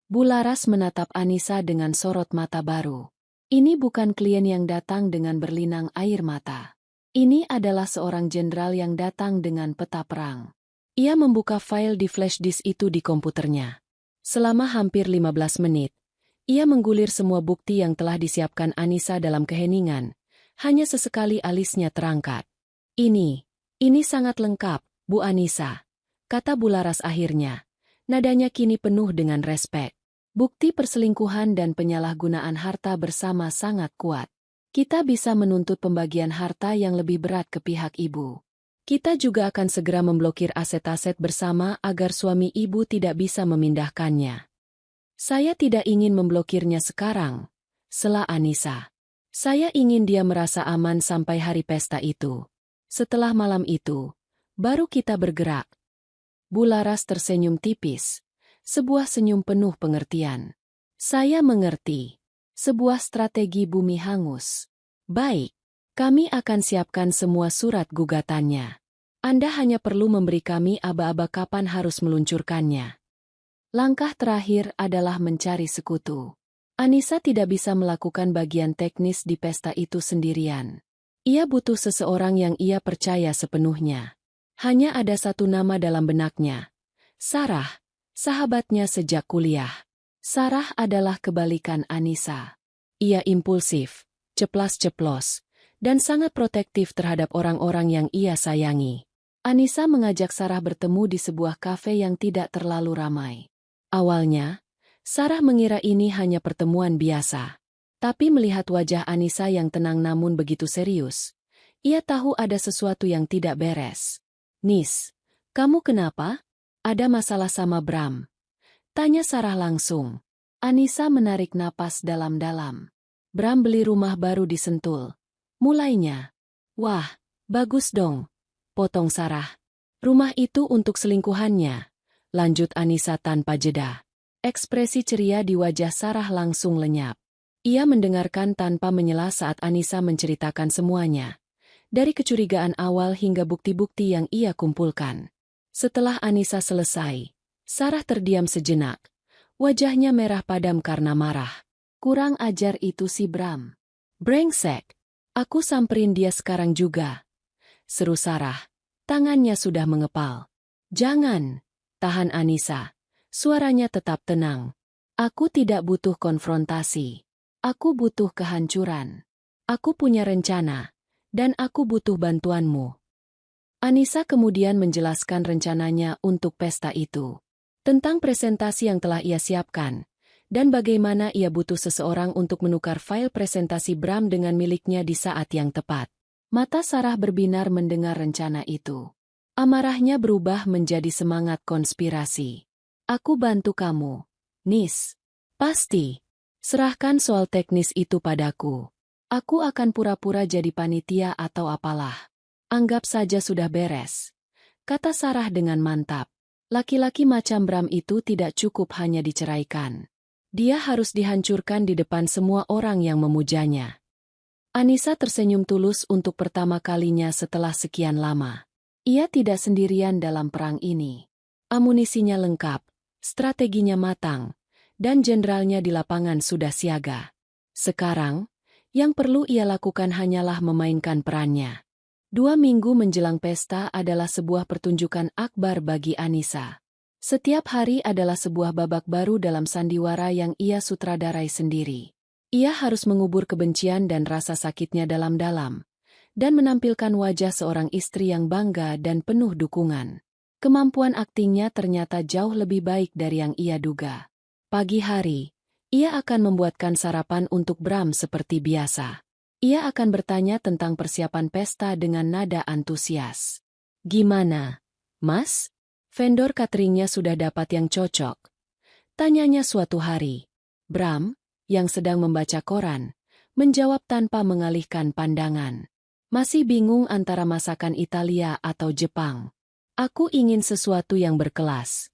Bularas menatap Anissa dengan sorot mata baru. Ini bukan klien yang datang dengan berlinang air mata. Ini adalah seorang jenderal yang datang dengan peta perang. Ia membuka file di flash disk itu di komputernya. Selama hampir 15 menit, ia menggulir semua bukti yang telah disiapkan Anissa dalam keheningan. Hanya sesekali alisnya terangkat. Ini sangat lengkap, Bu Anissa," kata Bularas akhirnya. Nadanya kini penuh dengan respek. "Bukti perselingkuhan dan penyalahgunaan harta bersama sangat kuat. Kita bisa menuntut pembagian harta yang lebih berat ke pihak ibu. Kita juga akan segera memblokir aset-aset bersama agar suami ibu tidak bisa memindahkannya." "Saya tidak ingin memblokirnya sekarang," sela Anissa. "Saya ingin dia merasa aman sampai hari pesta itu. Setelah malam itu, baru kita bergerak." Bularas tersenyum tipis. Sebuah senyum penuh pengertian. "Saya mengerti. Sebuah strategi bumi hangus. Baik, kami akan siapkan semua surat gugatannya. Anda hanya perlu memberi kami aba-aba kapan harus meluncurkannya. Langkah terakhir adalah mencari sekutu." Anissa tidak bisa melakukan bagian teknis di pesta itu sendirian. Ia butuh seseorang yang ia percaya sepenuhnya. Hanya ada satu nama dalam benaknya. Sarah, sahabatnya sejak kuliah. Sarah adalah kebalikan Anissa. Ia impulsif, ceplas-ceplos, dan sangat protektif terhadap orang-orang yang ia sayangi. Anissa mengajak Sarah bertemu di sebuah kafe yang tidak terlalu ramai. Awalnya, Sarah mengira ini hanya pertemuan biasa. Tapi melihat wajah Anissa yang tenang namun begitu serius, ia tahu ada sesuatu yang tidak beres. "Nis, kamu kenapa? Ada masalah sama Bram?" tanya Sarah langsung. Anissa menarik napas dalam-dalam. "Bram beli rumah baru di Sentul," mulainya. "Wah, bagus dong," potong Sarah. "Rumah itu untuk selingkuhannya," lanjut Anissa tanpa jeda. Ekspresi ceria di wajah Sarah langsung lenyap. Ia mendengarkan tanpa menyela saat Anissa menceritakan semuanya. Dari kecurigaan awal hingga bukti-bukti yang ia kumpulkan. Setelah Anissa selesai, Sarah terdiam sejenak. Wajahnya merah padam karena marah. "Kurang ajar itu si Bram. Brengsek. Aku samperin dia sekarang juga," seru Sarah. Tangannya sudah mengepal. "Jangan," tahan Anissa. Suaranya tetap tenang. "Aku tidak butuh konfrontasi. Aku butuh kehancuran. Aku punya rencana. Dan aku butuh bantuanmu." Anissa kemudian menjelaskan rencananya untuk pesta itu. Tentang presentasi yang telah ia siapkan, dan bagaimana ia butuh seseorang untuk menukar file presentasi Bram dengan miliknya di saat yang tepat. Mata Sarah berbinar mendengar rencana itu. Amarahnya berubah menjadi semangat konspirasi. "Aku bantu kamu, Nis. Pasti. Serahkan soal teknis itu padaku. Aku akan pura-pura jadi panitia atau apalah. Anggap saja sudah beres," kata Sarah dengan mantap. Laki-laki macam Bram itu tidak cukup hanya diceraikan. Dia harus dihancurkan di depan semua orang yang memujanya. Anissa tersenyum tulus untuk pertama kalinya setelah sekian lama. Ia tidak sendirian dalam perang ini. Amunisinya lengkap, strateginya matang, dan jenderalnya di lapangan sudah siaga. Sekarang, yang perlu ia lakukan hanyalah memainkan perannya. 2 minggu menjelang pesta adalah sebuah pertunjukan akbar bagi Anissa. Setiap hari adalah sebuah babak baru dalam sandiwara yang ia sutradarai sendiri. Ia harus mengubur kebencian dan rasa sakitnya dalam-dalam, dan menampilkan wajah seorang istri yang bangga dan penuh dukungan. Kemampuan aktingnya ternyata jauh lebih baik dari yang ia duga. Pagi hari, Ia akan membuatkan sarapan untuk Bram seperti biasa. Ia akan bertanya tentang persiapan pesta dengan nada antusias. Gimana, Mas? Vendor cateringnya sudah dapat yang cocok? Tanyanya suatu hari. Bram, yang sedang membaca koran, menjawab tanpa mengalihkan pandangan. Masih bingung antara masakan Italia atau Jepang. Aku ingin sesuatu yang berkelas.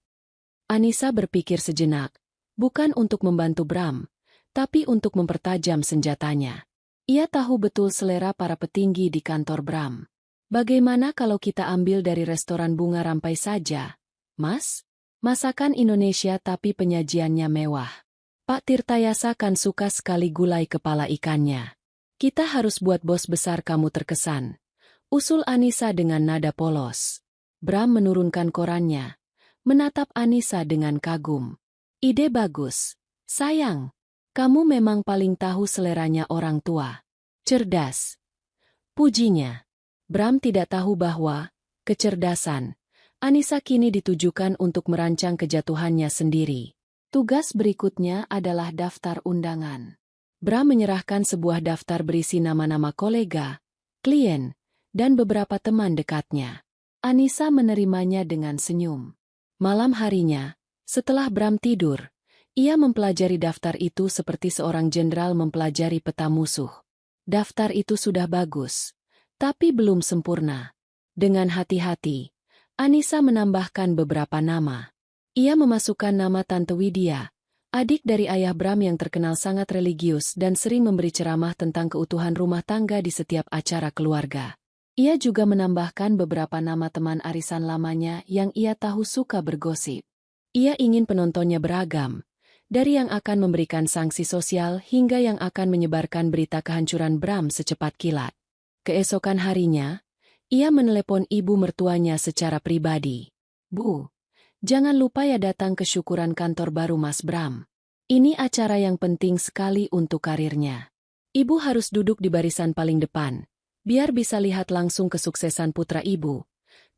Anissa berpikir sejenak, bukan untuk membantu Bram, tapi untuk mempertajam senjatanya. Ia tahu betul selera para petinggi di kantor Bram. Bagaimana kalau kita ambil dari restoran bunga rampai saja, Mas? Masakan Indonesia tapi penyajiannya mewah. Pak Tirtayasa kan suka sekali gulai kepala ikannya. Kita harus buat bos besar kamu terkesan. Usul Anissa dengan nada polos. Bram menurunkan korannya, menatap Anissa dengan kagum. Ide bagus. Sayang, kamu memang paling tahu seleranya orang tua. Cerdas. Pujinya. Bram tidak tahu bahwa kecerdasan Anissa kini ditujukan untuk merancang kejatuhannya sendiri. Tugas berikutnya adalah daftar undangan. Bram menyerahkan sebuah daftar berisi nama-nama kolega, klien, dan beberapa teman dekatnya. Anissa menerimanya dengan senyum. Malam harinya, setelah Bram tidur, ia mempelajari daftar itu seperti seorang jenderal mempelajari peta musuh. Daftar itu sudah bagus, tapi belum sempurna. Dengan hati-hati, Anissa menambahkan beberapa nama. Ia memasukkan nama Tante Widya, adik dari ayah Bram yang terkenal sangat religius dan sering memberi ceramah tentang keutuhan rumah tangga di setiap acara keluarga. Ia juga menambahkan beberapa nama teman arisan lamanya yang ia tahu suka bergosip. Ia ingin penontonnya beragam, dari yang akan memberikan sanksi sosial hingga yang akan menyebarkan berita kehancuran Bram secepat kilat. Keesokan harinya, ia menelepon ibu mertuanya secara pribadi. Bu, jangan lupa ya datang ke syukuran kantor baru Mas Bram. Ini acara yang penting sekali untuk karirnya. Ibu harus duduk di barisan paling depan, biar bisa lihat langsung kesuksesan putra ibu,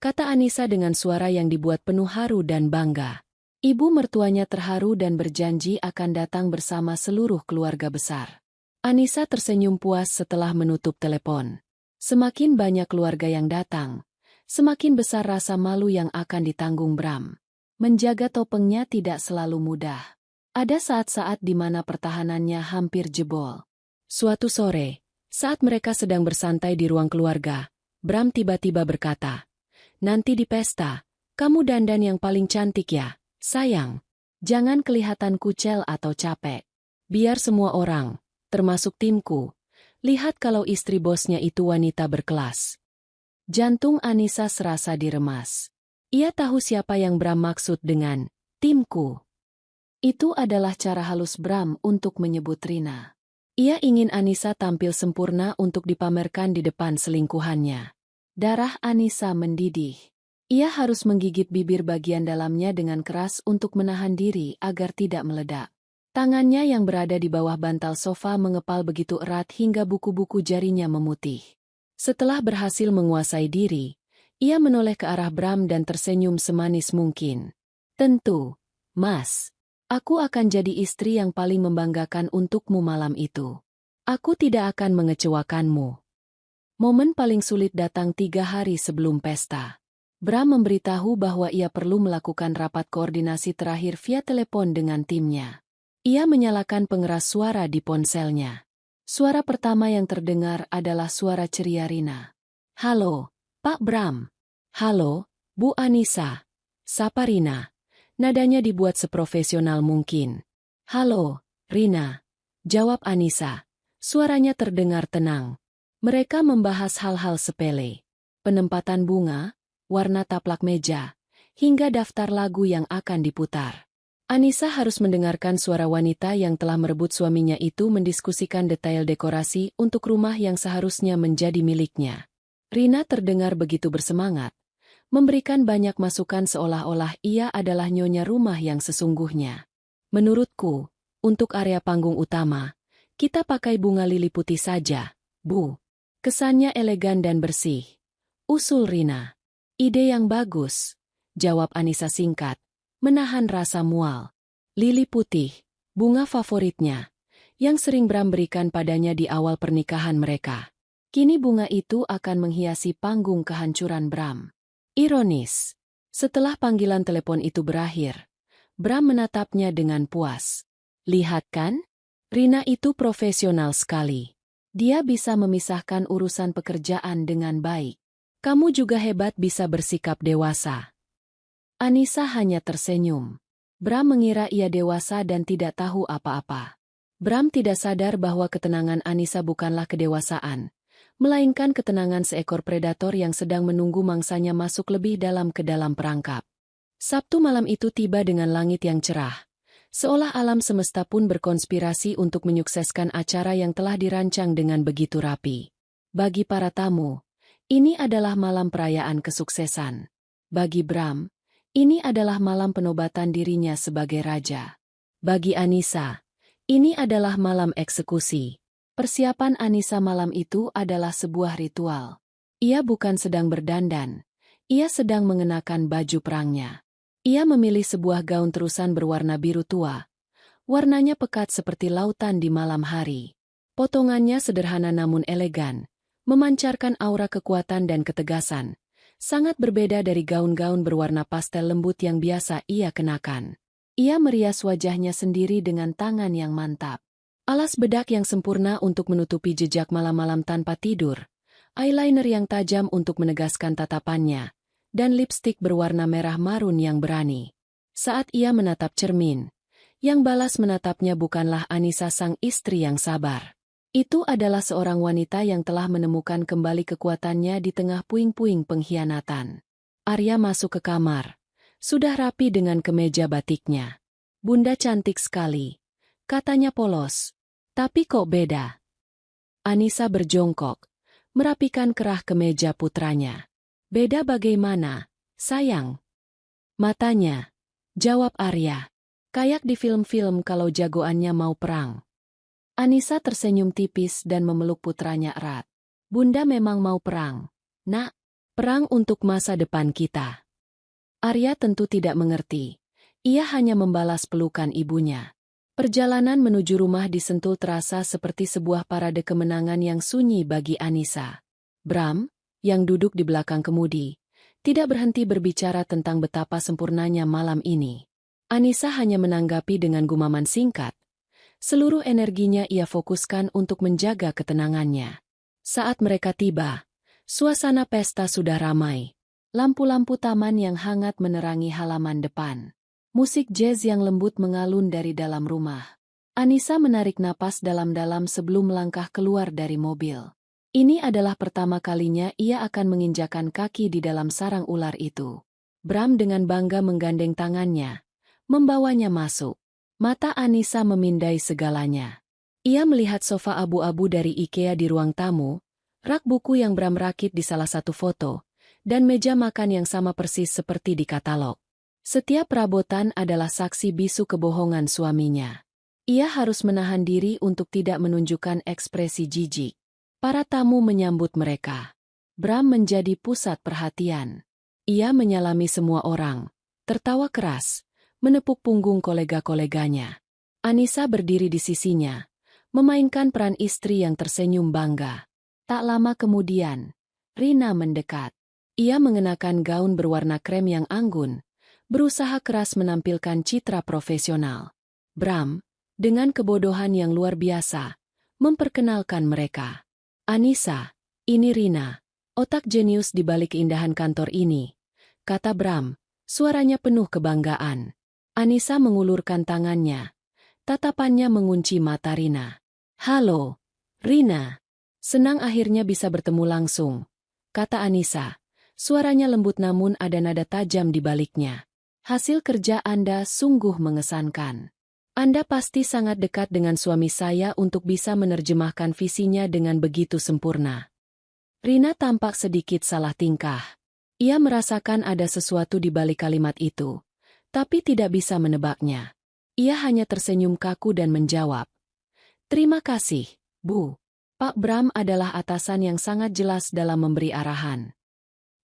kata Anissa dengan suara yang dibuat penuh haru dan bangga. Ibu mertuanya terharu dan berjanji akan datang bersama seluruh keluarga besar. Anissa tersenyum puas setelah menutup telepon. Semakin banyak keluarga yang datang, semakin besar rasa malu yang akan ditanggung Bram. Menjaga topengnya tidak selalu mudah. Ada saat-saat di mana pertahanannya hampir jebol. Suatu sore, saat mereka sedang bersantai di ruang keluarga, Bram tiba-tiba berkata, "Nanti di pesta, kamu dandan yang paling cantik ya, sayang. Jangan kelihatan kucel atau capek. Biar semua orang, termasuk timku, lihat kalau istri bosnya itu wanita berkelas." Jantung Anissa serasa diremas. Ia tahu siapa yang Bram maksud dengan timku. Itu adalah cara halus Bram untuk menyebut Rina. Ia ingin Anissa tampil sempurna untuk dipamerkan di depan selingkuhannya. Darah Anissa mendidih. Ia harus menggigit bibir bagian dalamnya dengan keras untuk menahan diri agar tidak meledak. Tangannya yang berada di bawah bantal sofa mengepal begitu erat hingga buku-buku jarinya memutih. Setelah berhasil menguasai diri, ia menoleh ke arah Bram dan tersenyum semanis mungkin. "Tentu, Mas. Aku akan jadi istri yang paling membanggakan untukmu malam itu. Aku tidak akan mengecewakanmu." Momen paling sulit datang 3 hari sebelum pesta. Bram memberitahu bahwa ia perlu melakukan rapat koordinasi terakhir via telepon dengan timnya. Ia menyalakan pengeras suara di ponselnya. Suara pertama yang terdengar adalah suara ceria Rina. "Halo, Pak Bram." "Halo, Bu Anissa." Sapa Rina. Nadanya dibuat seprofesional mungkin. "Halo, Rina." Jawab Anissa. Suaranya terdengar tenang. Mereka membahas hal-hal sepele. Penempatan bunga, warna taplak meja, hingga daftar lagu yang akan diputar. Anissa harus mendengarkan suara wanita yang telah merebut suaminya itu mendiskusikan detail dekorasi untuk rumah yang seharusnya menjadi miliknya. Rina terdengar begitu bersemangat, memberikan banyak masukan seolah-olah ia adalah nyonya rumah yang sesungguhnya. "Menurutku, untuk area panggung utama, kita pakai bunga lili putih saja, Bu. Kesannya elegan dan bersih." Usul Rina. "Ide yang bagus," jawab Anissa singkat, menahan rasa mual. "Lili putih, bunga favoritnya, yang sering Bram berikan padanya di awal pernikahan mereka. Kini bunga itu akan menghiasi panggung kehancuran Bram. Ironis, setelah panggilan telepon itu berakhir, Bram menatapnya dengan puas. Lihat kan? Rina itu profesional sekali. Dia bisa memisahkan urusan pekerjaan dengan baik. Kamu juga hebat bisa bersikap dewasa. Anissa hanya tersenyum. Bram mengira ia dewasa dan tidak tahu apa-apa. Bram tidak sadar bahwa ketenangan Anissa bukanlah kedewasaan, melainkan ketenangan seekor predator yang sedang menunggu mangsanya masuk lebih dalam ke dalam perangkap. Sabtu malam itu tiba dengan langit yang cerah, seolah alam semesta pun berkonspirasi untuk menyukseskan acara yang telah dirancang dengan begitu rapi. Bagi para tamu, ini adalah malam perayaan kesuksesan. Bagi Bram, ini adalah malam penobatan dirinya sebagai raja. Bagi Anissa, ini adalah malam eksekusi. Persiapan Anissa malam itu adalah sebuah ritual. Ia bukan sedang berdandan, ia sedang mengenakan baju perangnya. Ia memilih sebuah gaun terusan berwarna biru tua. Warnanya pekat seperti lautan di malam hari. Potongannya sederhana namun elegan, memancarkan aura kekuatan dan ketegasan. Sangat berbeda dari gaun-gaun berwarna pastel lembut yang biasa ia kenakan. Ia merias wajahnya sendiri dengan tangan yang mantap. Alas bedak yang sempurna untuk menutupi jejak malam-malam tanpa tidur, eyeliner yang tajam untuk menegaskan tatapannya, dan lipstik berwarna merah marun yang berani. Saat ia menatap cermin, yang balas menatapnya bukanlah Anissa sang istri yang sabar. Itu adalah seorang wanita yang telah menemukan kembali kekuatannya di tengah puing-puing pengkhianatan. Arya masuk ke kamar, sudah rapi dengan kemeja batiknya. Bunda cantik sekali, katanya polos. Tapi kok beda? Anissa berjongkok, merapikan kerah kemeja putranya. Beda bagaimana, sayang? Matanya, jawab Arya. Kayak di film-film kalau jagoannya mau perang. Anissa tersenyum tipis dan memeluk putranya erat. Bunda memang mau perang. Nak, perang untuk masa depan kita. Arya tentu tidak mengerti. Ia hanya membalas pelukan ibunya. Perjalanan menuju rumah di Sentul terasa seperti sebuah parade kemenangan yang sunyi bagi Anissa. Bram, yang duduk di belakang kemudi, tidak berhenti berbicara tentang betapa sempurnanya malam ini. Anissa hanya menanggapi dengan gumaman singkat. Seluruh energinya ia fokuskan untuk menjaga ketenangannya. Saat mereka tiba, suasana pesta sudah ramai. Lampu-lampu taman yang hangat menerangi halaman depan. Musik jazz yang lembut mengalun dari dalam rumah. Anissa menarik napas dalam-dalam sebelum melangkah keluar dari mobil. Ini adalah pertama kalinya ia akan menginjakan kaki di dalam sarang ular itu. Bram dengan bangga menggandeng tangannya, membawanya masuk. Mata Anissa memindai segalanya. Ia melihat sofa abu-abu dari IKEA di ruang tamu, rak buku yang Bram rakit di salah satu foto, dan meja makan yang sama persis seperti di katalog. Setiap perabotan adalah saksi bisu kebohongan suaminya. Ia harus menahan diri untuk tidak menunjukkan ekspresi jijik. Para tamu menyambut mereka. Bram menjadi pusat perhatian. Ia menyalami semua orang, tertawa keras, menepuk punggung kolega-koleganya. Anissa berdiri di sisinya, memainkan peran istri yang tersenyum bangga. Tak lama kemudian, Rina mendekat. Ia mengenakan gaun berwarna krem yang anggun, berusaha keras menampilkan citra profesional. Bram, dengan kebodohan yang luar biasa, memperkenalkan mereka. Anissa, ini Rina, otak jenius di balik keindahan kantor ini, kata Bram, suaranya penuh kebanggaan. Anissa mengulurkan tangannya, tatapannya mengunci mata Rina. Halo, Rina. Senang akhirnya bisa bertemu langsung, kata Anissa. Suaranya lembut namun ada nada tajam di baliknya. Hasil kerja Anda sungguh mengesankan. Anda pasti sangat dekat dengan suami saya untuk bisa menerjemahkan visinya dengan begitu sempurna. Rina tampak sedikit salah tingkah. Ia merasakan ada sesuatu di balik kalimat itu, tapi tidak bisa menebaknya. Ia hanya tersenyum kaku dan menjawab, "Terima kasih, Bu." Pak Bram adalah atasan yang sangat jelas dalam memberi arahan.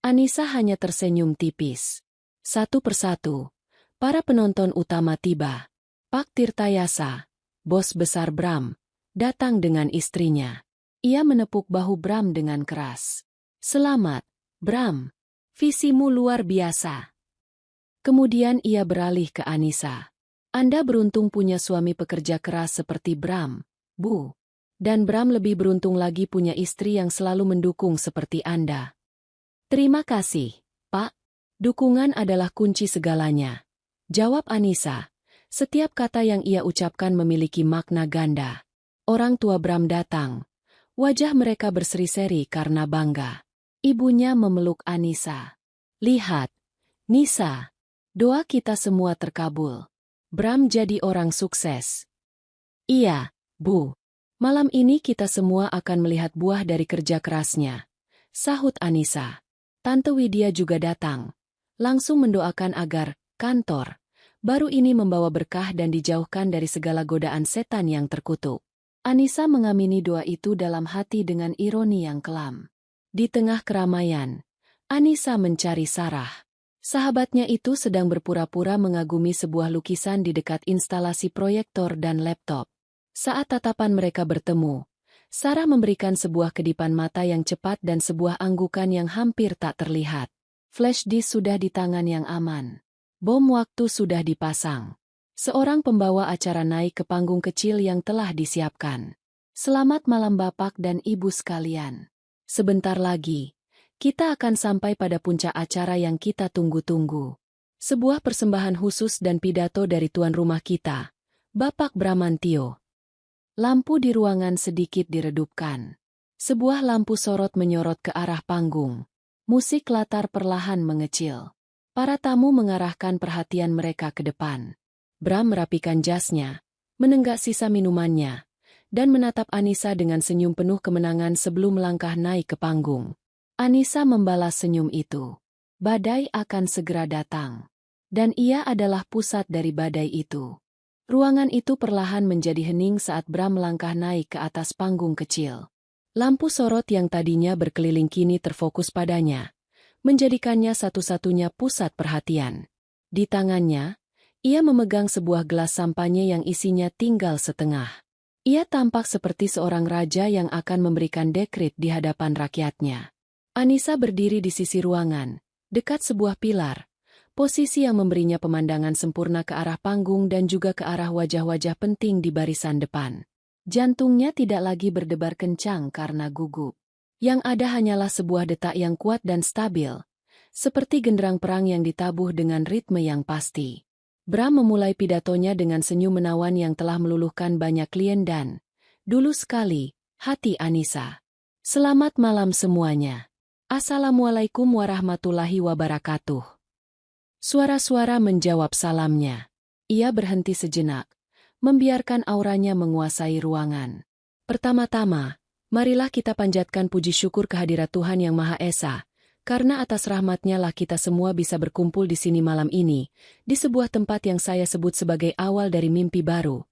Anissa hanya tersenyum tipis. Satu persatu, para penonton utama tiba. Pak Tirtayasa, bos besar Bram, datang dengan istrinya. Ia menepuk bahu Bram dengan keras. Selamat, Bram. Visimu luar biasa. Kemudian ia beralih ke Anissa. Anda beruntung punya suami pekerja keras seperti Bram, Bu. Dan Bram lebih beruntung lagi punya istri yang selalu mendukung seperti Anda. Terima kasih, Pak. Dukungan adalah kunci segalanya. Jawab Anissa. Setiap kata yang ia ucapkan memiliki makna ganda. Orang tua Bram datang. Wajah mereka berseri-seri karena bangga. Ibunya memeluk Anissa. Lihat, Nisa. Doa kita semua terkabul. Bram jadi orang sukses. Iya, Bu. Malam ini kita semua akan melihat buah dari kerja kerasnya. Sahut Anissa. Tante Widya juga datang. Langsung mendoakan agar kantor baru ini membawa berkah dan dijauhkan dari segala godaan setan yang terkutuk. Anissa mengamini doa itu dalam hati dengan ironi yang kelam. Di tengah keramaian, Anissa mencari Sarah. Sahabatnya itu sedang berpura-pura mengagumi sebuah lukisan di dekat instalasi proyektor dan laptop. Saat tatapan mereka bertemu, Sarah memberikan sebuah kedipan mata yang cepat dan sebuah anggukan yang hampir tak terlihat. Flash disk sudah di tangan yang aman. Bom waktu sudah dipasang. Seorang pembawa acara naik ke panggung kecil yang telah disiapkan. Selamat malam Bapak dan Ibu sekalian. Sebentar lagi, kita akan sampai pada puncak acara yang kita tunggu-tunggu. Sebuah persembahan khusus dan pidato dari tuan rumah kita, Bapak Bramantio. Lampu di ruangan sedikit diredupkan. Sebuah lampu sorot menyorot ke arah panggung. Musik latar perlahan mengecil. Para tamu mengarahkan perhatian mereka ke depan. Bram merapikan jasnya, menenggak sisa minumannya, dan menatap Anissa dengan senyum penuh kemenangan sebelum melangkah naik ke panggung. Anissa membalas senyum itu. Badai akan segera datang. Dan ia adalah pusat dari badai itu. Ruangan itu perlahan menjadi hening saat Bram melangkah naik ke atas panggung kecil. Lampu sorot yang tadinya berkeliling kini terfokus padanya, menjadikannya satu-satunya pusat perhatian. Di tangannya, ia memegang sebuah gelas sampanye yang isinya tinggal setengah. Ia tampak seperti seorang raja yang akan memberikan dekret di hadapan rakyatnya. Anissa berdiri di sisi ruangan, dekat sebuah pilar, posisi yang memberinya pemandangan sempurna ke arah panggung dan juga ke arah wajah-wajah penting di barisan depan. Jantungnya tidak lagi berdebar kencang karena gugup. Yang ada hanyalah sebuah detak yang kuat dan stabil, seperti genderang perang yang ditabuh dengan ritme yang pasti. Bram memulai pidatonya dengan senyum menawan yang telah meluluhkan banyak klien dan, dulu sekali, hati Anissa. Selamat malam semuanya. Assalamualaikum warahmatullahi wabarakatuh. Suara-suara menjawab salamnya. Ia berhenti sejenak, membiarkan auranya menguasai ruangan. Pertama-tama, marilah kita panjatkan puji syukur kehadirat Tuhan Yang Maha Esa, karena atas rahmat-Nya lah kita semua bisa berkumpul di sini malam ini, di sebuah tempat yang saya sebut sebagai awal dari mimpi baru.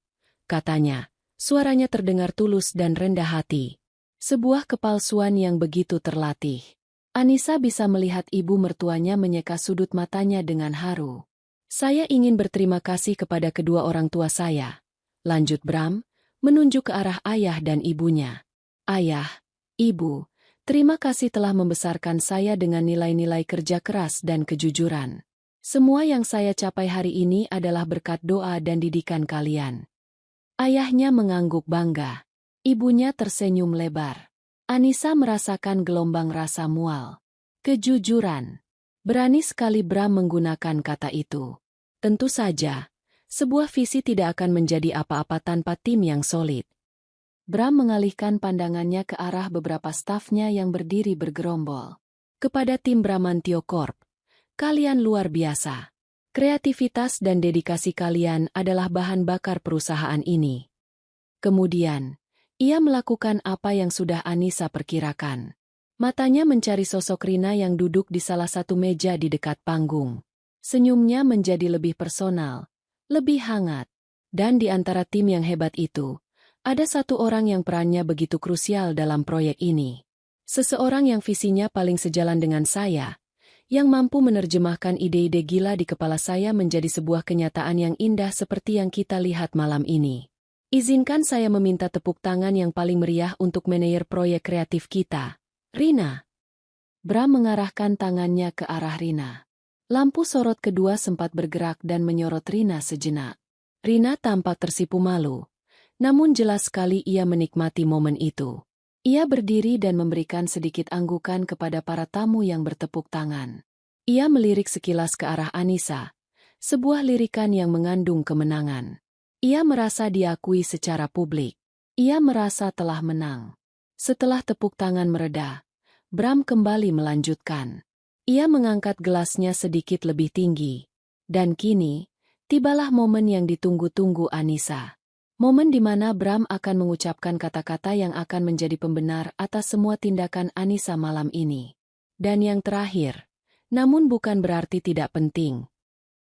Katanya, suaranya terdengar tulus dan rendah hati. Sebuah kepalsuan yang begitu terlatih. Anissa bisa melihat ibu mertuanya menyeka sudut matanya dengan haru. Saya ingin berterima kasih kepada kedua orang tua saya. Lanjut Bram, menunjuk ke arah ayah dan ibunya. Ayah, ibu, terima kasih telah membesarkan saya dengan nilai-nilai kerja keras dan kejujuran. Semua yang saya capai hari ini adalah berkat doa dan didikan kalian. Ayahnya mengangguk bangga. Ibunya tersenyum lebar. Anissa merasakan gelombang rasa mual. Kejujuran. Berani sekali Bram menggunakan kata itu. Tentu saja, sebuah visi tidak akan menjadi apa-apa tanpa tim yang solid. Bram mengalihkan pandangannya ke arah beberapa stafnya yang berdiri bergerombol. Kepada tim Bramantio Corp, kalian luar biasa. Kreativitas dan dedikasi kalian adalah bahan bakar perusahaan ini. Kemudian, ia melakukan apa yang sudah Anissa perkirakan. Matanya mencari sosok Rina yang duduk di salah satu meja di dekat panggung. Senyumnya menjadi lebih personal, lebih hangat. Dan di antara tim yang hebat itu, ada satu orang yang perannya begitu krusial dalam proyek ini. Seseorang yang visinya paling sejalan dengan saya, yang mampu menerjemahkan ide-ide gila di kepala saya menjadi sebuah kenyataan yang indah seperti yang kita lihat malam ini. Izinkan saya meminta tepuk tangan yang paling meriah untuk manajer proyek kreatif kita, Rina. Bram mengarahkan tangannya ke arah Rina. Lampu sorot kedua sempat bergerak dan menyorot Rina sejenak. Rina tampak tersipu malu, namun jelas sekali ia menikmati momen itu. Ia berdiri dan memberikan sedikit anggukan kepada para tamu yang bertepuk tangan. Ia melirik sekilas ke arah Anissa, sebuah lirikan yang mengandung kemenangan. Ia merasa diakui secara publik. Ia merasa telah menang. Setelah tepuk tangan mereda, Bram kembali melanjutkan. Ia mengangkat gelasnya sedikit lebih tinggi. Dan kini, tibalah momen yang ditunggu-tunggu Anissa. Momen di mana Bram akan mengucapkan kata-kata yang akan menjadi pembenar atas semua tindakan Anissa malam ini. Dan yang terakhir, namun bukan berarti tidak penting.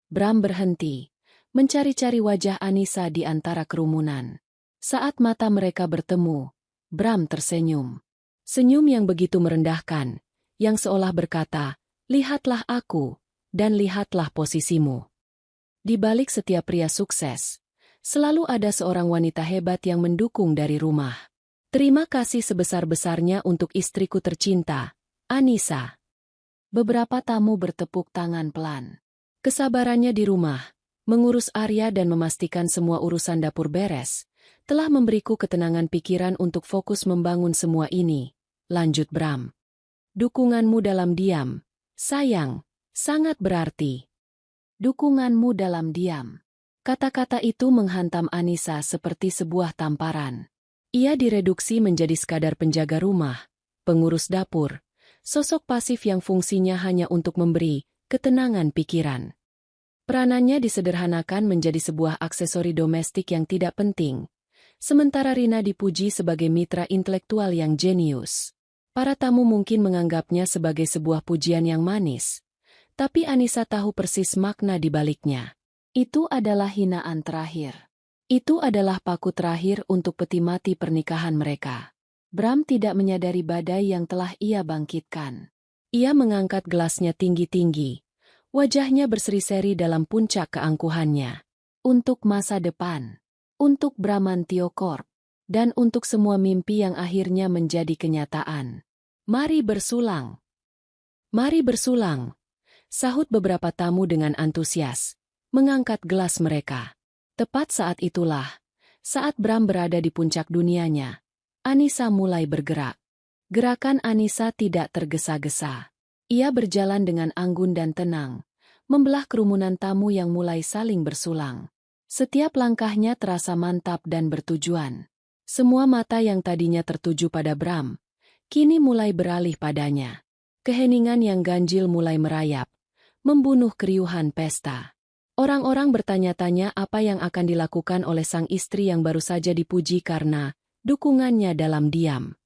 Bram berhenti, mencari-cari wajah Anissa di antara kerumunan. Saat mata mereka bertemu, Bram tersenyum. Senyum yang begitu merendahkan, yang seolah berkata, "Lihatlah aku, dan lihatlah posisimu." Di balik setiap pria sukses, selalu ada seorang wanita hebat yang mendukung dari rumah. Terima kasih sebesar-besarnya untuk istriku tercinta, Anissa. Beberapa tamu bertepuk tangan pelan. Kesabarannya di rumah, mengurus Arya dan memastikan semua urusan dapur beres, telah memberiku ketenangan pikiran untuk fokus membangun semua ini, lanjut Bram. Dukunganmu dalam diam, sayang, sangat berarti. Dukunganmu dalam diam. Kata-kata itu menghantam Anissa seperti sebuah tamparan. Ia direduksi menjadi sekadar penjaga rumah, pengurus dapur, sosok pasif yang fungsinya hanya untuk memberi ketenangan pikiran. Peranannya disederhanakan menjadi sebuah aksesori domestik yang tidak penting, sementara Rina dipuji sebagai mitra intelektual yang jenius. Para tamu mungkin menganggapnya sebagai sebuah pujian yang manis, tapi Anissa tahu persis makna di baliknya. Itu adalah hinaan terakhir. Itu adalah paku terakhir untuk peti mati pernikahan mereka. Bram tidak menyadari badai yang telah ia bangkitkan. Ia mengangkat gelasnya tinggi-tinggi. Wajahnya berseri-seri dalam puncak keangkuhannya. Untuk masa depan. Untuk Bramantio Corp. Dan untuk semua mimpi yang akhirnya menjadi kenyataan. Mari bersulang. Mari bersulang. Sahut beberapa tamu dengan antusias, mengangkat gelas mereka. Tepat saat itulah, saat Bram berada di puncak dunianya, Anissa mulai bergerak. Gerakan Anissa tidak tergesa-gesa. Ia berjalan dengan anggun dan tenang, membelah kerumunan tamu yang mulai saling bersulang. Setiap langkahnya terasa mantap dan bertujuan. Semua mata yang tadinya tertuju pada Bram, kini mulai beralih padanya. Keheningan yang ganjil mulai merayap, membunuh keriuhan pesta. Orang-orang bertanya-tanya apa yang akan dilakukan oleh sang istri yang baru saja dipuji karena dukungannya dalam diam.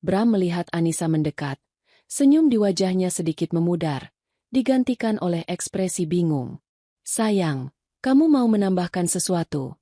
Bram melihat Anissa mendekat, senyum di wajahnya sedikit memudar, digantikan oleh ekspresi bingung. "Sayang, kamu mau menambahkan sesuatu?"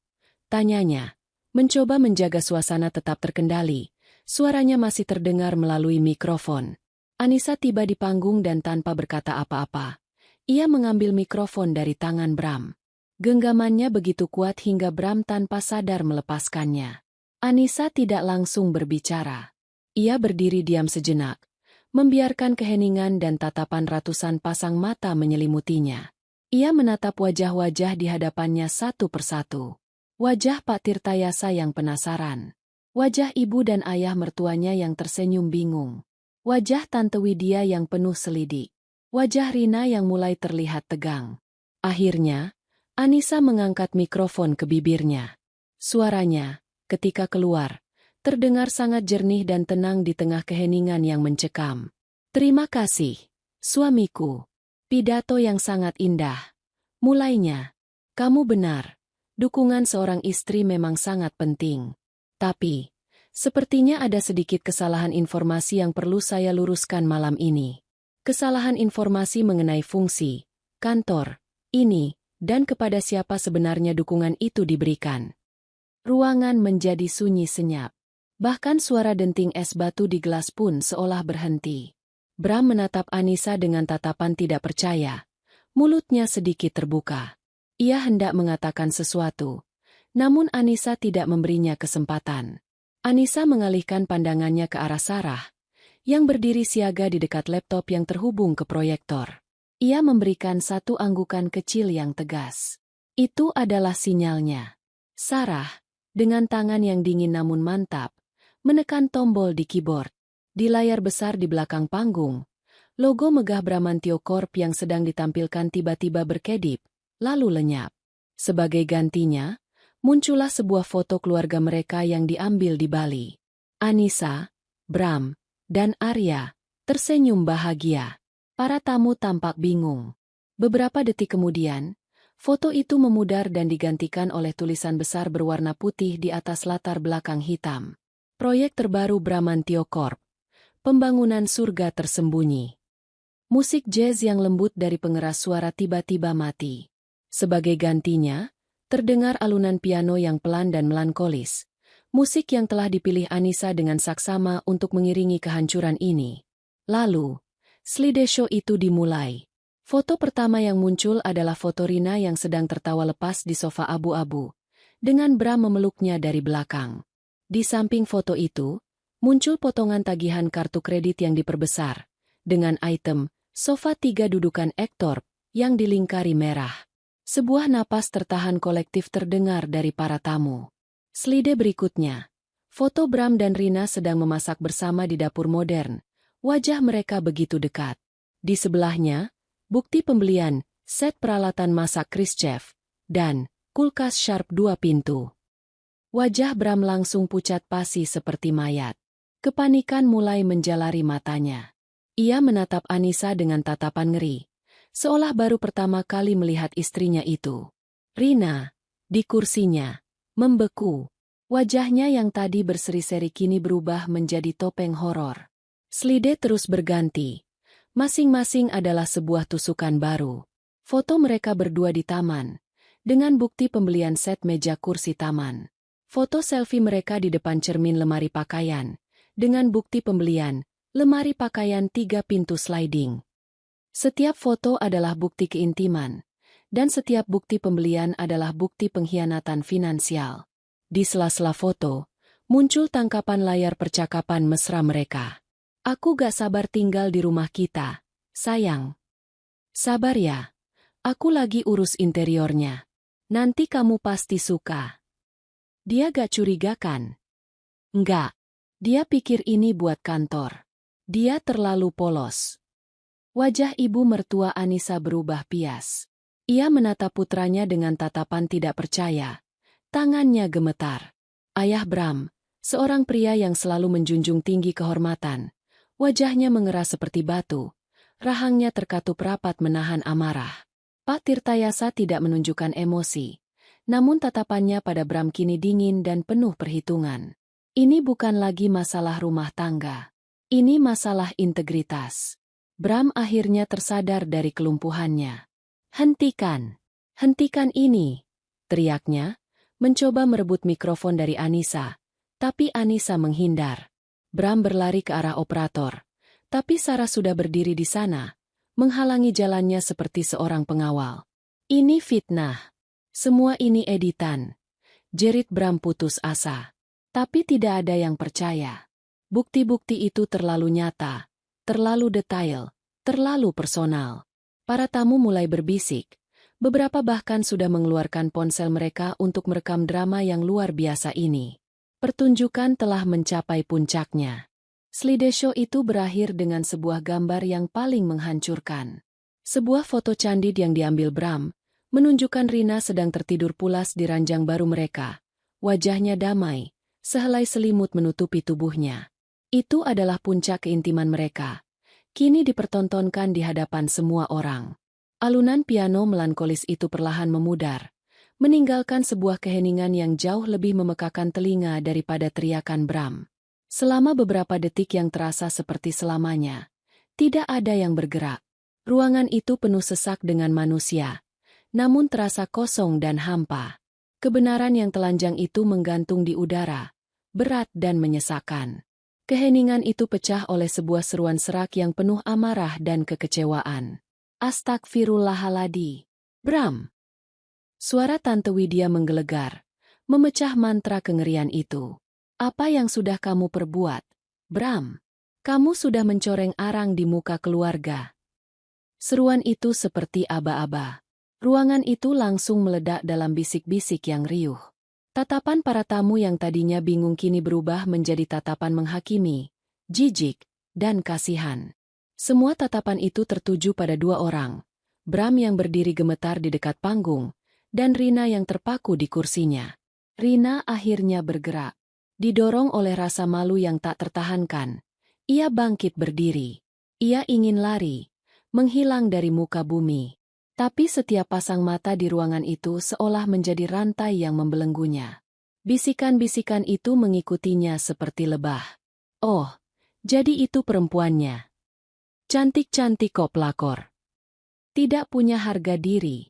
tanyanya. Mencoba menjaga suasana tetap terkendali, suaranya masih terdengar melalui mikrofon. Anissa tiba di panggung dan tanpa berkata apa-apa, ia mengambil mikrofon dari tangan Bram. Genggamannya begitu kuat hingga Bram tanpa sadar melepaskannya. Anissa tidak langsung berbicara. Ia berdiri diam sejenak, membiarkan keheningan dan tatapan ratusan pasang mata menyelimutinya. Ia menatap wajah-wajah di hadapannya satu persatu. Wajah Pak Tirtayasa yang penasaran. Wajah ibu dan ayah mertuanya yang tersenyum bingung. Wajah Tante Widya yang penuh selidik. Wajah Rina yang mulai terlihat tegang. Akhirnya, Anissa mengangkat mikrofon ke bibirnya. Suaranya, ketika keluar, terdengar sangat jernih dan tenang di tengah keheningan yang mencekam. "Terima kasih, suamiku. Pidato yang sangat indah." Mulainya, "Kamu benar. Dukungan seorang istri memang sangat penting. Tapi, sepertinya ada sedikit kesalahan informasi yang perlu saya luruskan malam ini. Kesalahan informasi mengenai fungsi, kantor, ini, dan kepada siapa sebenarnya dukungan itu diberikan." Ruangan menjadi sunyi senyap. Bahkan suara denting es batu di gelas pun seolah berhenti. Bram menatap Anissa dengan tatapan tidak percaya. Mulutnya sedikit terbuka. Ia hendak mengatakan sesuatu. Namun Anissa tidak memberinya kesempatan. Anissa mengalihkan pandangannya ke arah Sarah, yang berdiri siaga di dekat laptop yang terhubung ke proyektor. Ia memberikan satu anggukan kecil yang tegas. Itu adalah sinyalnya. Sarah, dengan tangan yang dingin namun mantap, menekan tombol di keyboard. Di layar besar di belakang panggung, logo megah Bramantio Corp yang sedang ditampilkan tiba-tiba berkedip, lalu lenyap. Sebagai gantinya, muncullah sebuah foto keluarga mereka yang diambil di Bali. Anissa, Bram, dan Arya tersenyum bahagia. Para tamu tampak bingung. Beberapa detik kemudian, foto itu memudar dan digantikan oleh tulisan besar berwarna putih di atas latar belakang hitam. Proyek terbaru Bramantio Corp. Pembangunan surga tersembunyi. Musik jazz yang lembut dari pengeras suara tiba-tiba mati. Sebagai gantinya, terdengar alunan piano yang pelan dan melankolis. Musik yang telah dipilih Anissa dengan saksama untuk mengiringi kehancuran ini. Lalu, slideshow itu dimulai. Foto pertama yang muncul adalah foto Rina yang sedang tertawa lepas di sofa abu-abu, dengan Bram memeluknya dari belakang. Di samping foto itu, muncul potongan tagihan kartu kredit yang diperbesar, dengan item, sofa 3 dudukan aktor, yang dilingkari merah. Sebuah napas tertahan kolektif terdengar dari para tamu. Slide berikutnya, foto Bram dan Rina sedang memasak bersama di dapur modern. Wajah mereka begitu dekat. Di sebelahnya, bukti pembelian, set peralatan masak Khrushchev, dan kulkas Sharp 2 pintu. Wajah Bram langsung pucat pasi seperti mayat. Kepanikan mulai menjalari matanya. Ia menatap Anissa dengan tatapan ngeri, seolah baru pertama kali melihat istrinya itu. Rina, di kursinya, membeku. Wajahnya yang tadi berseri-seri kini berubah menjadi topeng horor. Slide terus berganti. Masing-masing adalah sebuah tusukan baru. Foto mereka berdua di taman, dengan bukti pembelian set meja kursi taman. Foto selfie mereka di depan cermin lemari pakaian, dengan bukti pembelian, lemari pakaian 3 pintu sliding. Setiap foto adalah bukti keintiman, dan setiap bukti pembelian adalah bukti pengkhianatan finansial. Di sela-sela foto, muncul tangkapan layar percakapan mesra mereka. Aku gak sabar tinggal di rumah kita, sayang. Sabar ya, aku lagi urus interiornya. Nanti kamu pasti suka. Dia gak curiga kan? Enggak. Dia pikir ini buat kantor. Dia terlalu polos. Wajah ibu mertua Anissa berubah pias. Ia menatap putranya dengan tatapan tidak percaya. Tangannya gemetar. Ayah Bram, seorang pria yang selalu menjunjung tinggi kehormatan. Wajahnya mengeras seperti batu. Rahangnya terkatup rapat menahan amarah. Pak Tirtayasa tidak menunjukkan emosi. Namun tatapannya pada Bram kini dingin dan penuh perhitungan. Ini bukan lagi masalah rumah tangga. Ini masalah integritas. Bram akhirnya tersadar dari kelumpuhannya. Hentikan! Hentikan ini! Teriaknya, mencoba merebut mikrofon dari Anissa. Tapi Anissa menghindar. Bram berlari ke arah operator. Tapi Sarah sudah berdiri di sana, menghalangi jalannya seperti seorang pengawal. Ini fitnah. Semua ini editan. Jerit Bram putus asa. Tapi tidak ada yang percaya. Bukti-bukti itu terlalu nyata, terlalu detail, terlalu personal. Para tamu mulai berbisik. Beberapa bahkan sudah mengeluarkan ponsel mereka untuk merekam drama yang luar biasa ini. Pertunjukan telah mencapai puncaknya. Slideshow itu berakhir dengan sebuah gambar yang paling menghancurkan. Sebuah foto candid yang diambil Bram, menunjukkan Rina sedang tertidur pulas di ranjang baru mereka. Wajahnya damai. Sehelai selimut menutupi tubuhnya. Itu adalah puncak keintiman mereka. Kini dipertontonkan di hadapan semua orang. Alunan piano melankolis itu perlahan memudar, meninggalkan sebuah keheningan yang jauh lebih memekakan telinga daripada teriakan Bram. Selama beberapa detik yang terasa seperti selamanya, tidak ada yang bergerak. Ruangan itu penuh sesak dengan manusia, namun terasa kosong dan hampa. Kebenaran yang telanjang itu menggantung di udara, berat dan menyesakkan. Keheningan itu pecah oleh sebuah seruan serak yang penuh amarah dan kekecewaan. Astagfirullahaladzim. Bram. Suara Tante Widya menggelegar, memecah mantra kengerian itu. Apa yang sudah kamu perbuat, Bram? Kamu sudah mencoreng arang di muka keluarga. Seruan itu seperti aba-aba. Ruangan itu langsung meledak dalam bisik-bisik yang riuh. Tatapan para tamu yang tadinya bingung kini berubah menjadi tatapan menghakimi, jijik, dan kasihan. Semua tatapan itu tertuju pada dua orang, Bram yang berdiri gemetar di dekat panggung, dan Rina yang terpaku di kursinya. Rina akhirnya bergerak. Didorong oleh rasa malu yang tak tertahankan, ia bangkit berdiri. Ia ingin lari, menghilang dari muka bumi. Tapi setiap pasang mata di ruangan itu seolah menjadi rantai yang membelenggunya. Bisikan-bisikan itu mengikutinya seperti lebah. Oh, jadi itu perempuannya. Cantik-cantik kok pelakor. Tidak punya harga diri.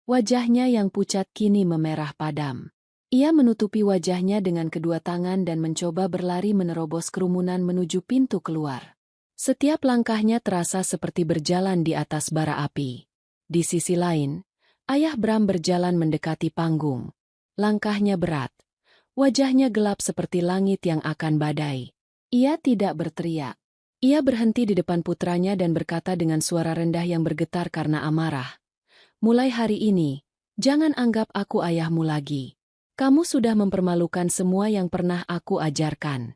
Wajahnya yang pucat kini memerah padam. Ia menutupi wajahnya dengan kedua tangan dan mencoba berlari menerobos kerumunan menuju pintu keluar. Setiap langkahnya terasa seperti berjalan di atas bara api. Di sisi lain, ayah Bram berjalan mendekati panggung. Langkahnya berat. Wajahnya gelap seperti langit yang akan badai. Ia tidak berteriak. Ia berhenti di depan putranya dan berkata dengan suara rendah yang bergetar karena amarah. Mulai hari ini, jangan anggap aku ayahmu lagi. Kamu sudah mempermalukan semua yang pernah aku ajarkan.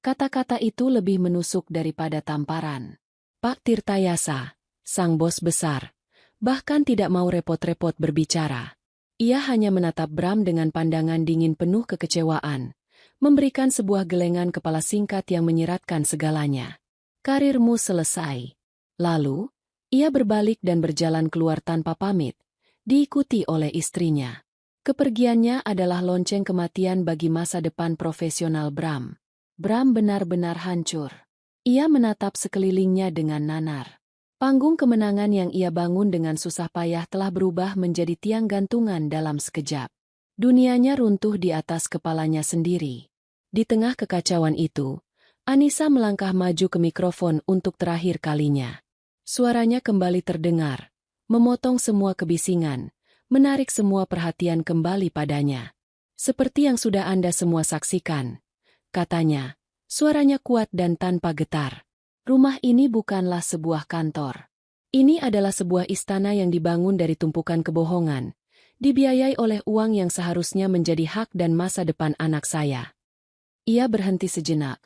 Kata-kata itu lebih menusuk daripada tamparan. Pak Tirtayasa, sang bos besar, bahkan tidak mau repot-repot berbicara. Ia hanya menatap Bram dengan pandangan dingin penuh kekecewaan, memberikan sebuah gelengan kepala singkat yang menyiratkan segalanya. Karirmu selesai. Lalu, ia berbalik dan berjalan keluar tanpa pamit, diikuti oleh istrinya. Kepergiannya adalah lonceng kematian bagi masa depan profesional Bram. Bram benar-benar hancur. Ia menatap sekelilingnya dengan nanar. Panggung kemenangan yang ia bangun dengan susah payah telah berubah menjadi tiang gantungan dalam sekejap. Dunianya runtuh di atas kepalanya sendiri. Di tengah kekacauan itu, Anissa melangkah maju ke mikrofon untuk terakhir kalinya. Suaranya kembali terdengar, memotong semua kebisingan, menarik semua perhatian kembali padanya. Seperti yang sudah Anda semua saksikan, katanya, suaranya kuat dan tanpa getar. Rumah ini bukanlah sebuah kantor. Ini adalah sebuah istana yang dibangun dari tumpukan kebohongan, dibiayai oleh uang yang seharusnya menjadi hak dan masa depan anak saya. Ia berhenti sejenak.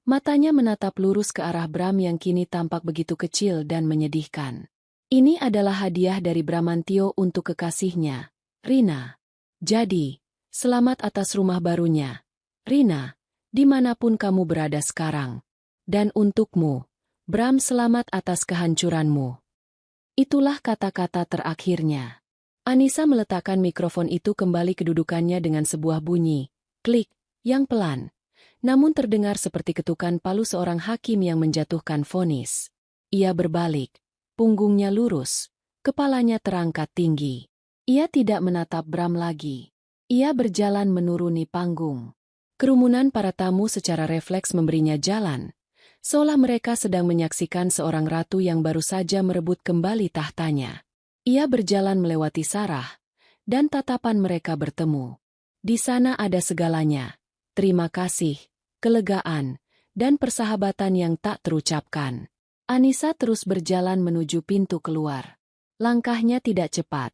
Matanya menatap lurus ke arah Bram yang kini tampak begitu kecil dan menyedihkan. Ini adalah hadiah dari Bramantio untuk kekasihnya, Rina. Jadi, selamat atas rumah barunya, Rina, dimanapun kamu berada sekarang. Dan untukmu, Bram, selamat atas kehancuranmu. Itulah kata-kata terakhirnya. Anissa meletakkan mikrofon itu kembali kedudukannya dengan sebuah bunyi, klik, yang pelan. Namun terdengar seperti ketukan palu seorang hakim yang menjatuhkan vonis. Ia berbalik, punggungnya lurus, kepalanya terangkat tinggi. Ia tidak menatap Bram lagi. Ia berjalan menuruni panggung. Kerumunan para tamu secara refleks memberinya jalan, seolah mereka sedang menyaksikan seorang ratu yang baru saja merebut kembali tahtanya. Ia berjalan melewati Sarah, dan tatapan mereka bertemu. Di sana ada segalanya, terima kasih, kelegaan, dan persahabatan yang tak terucapkan. Anissa terus berjalan menuju pintu keluar. Langkahnya tidak cepat,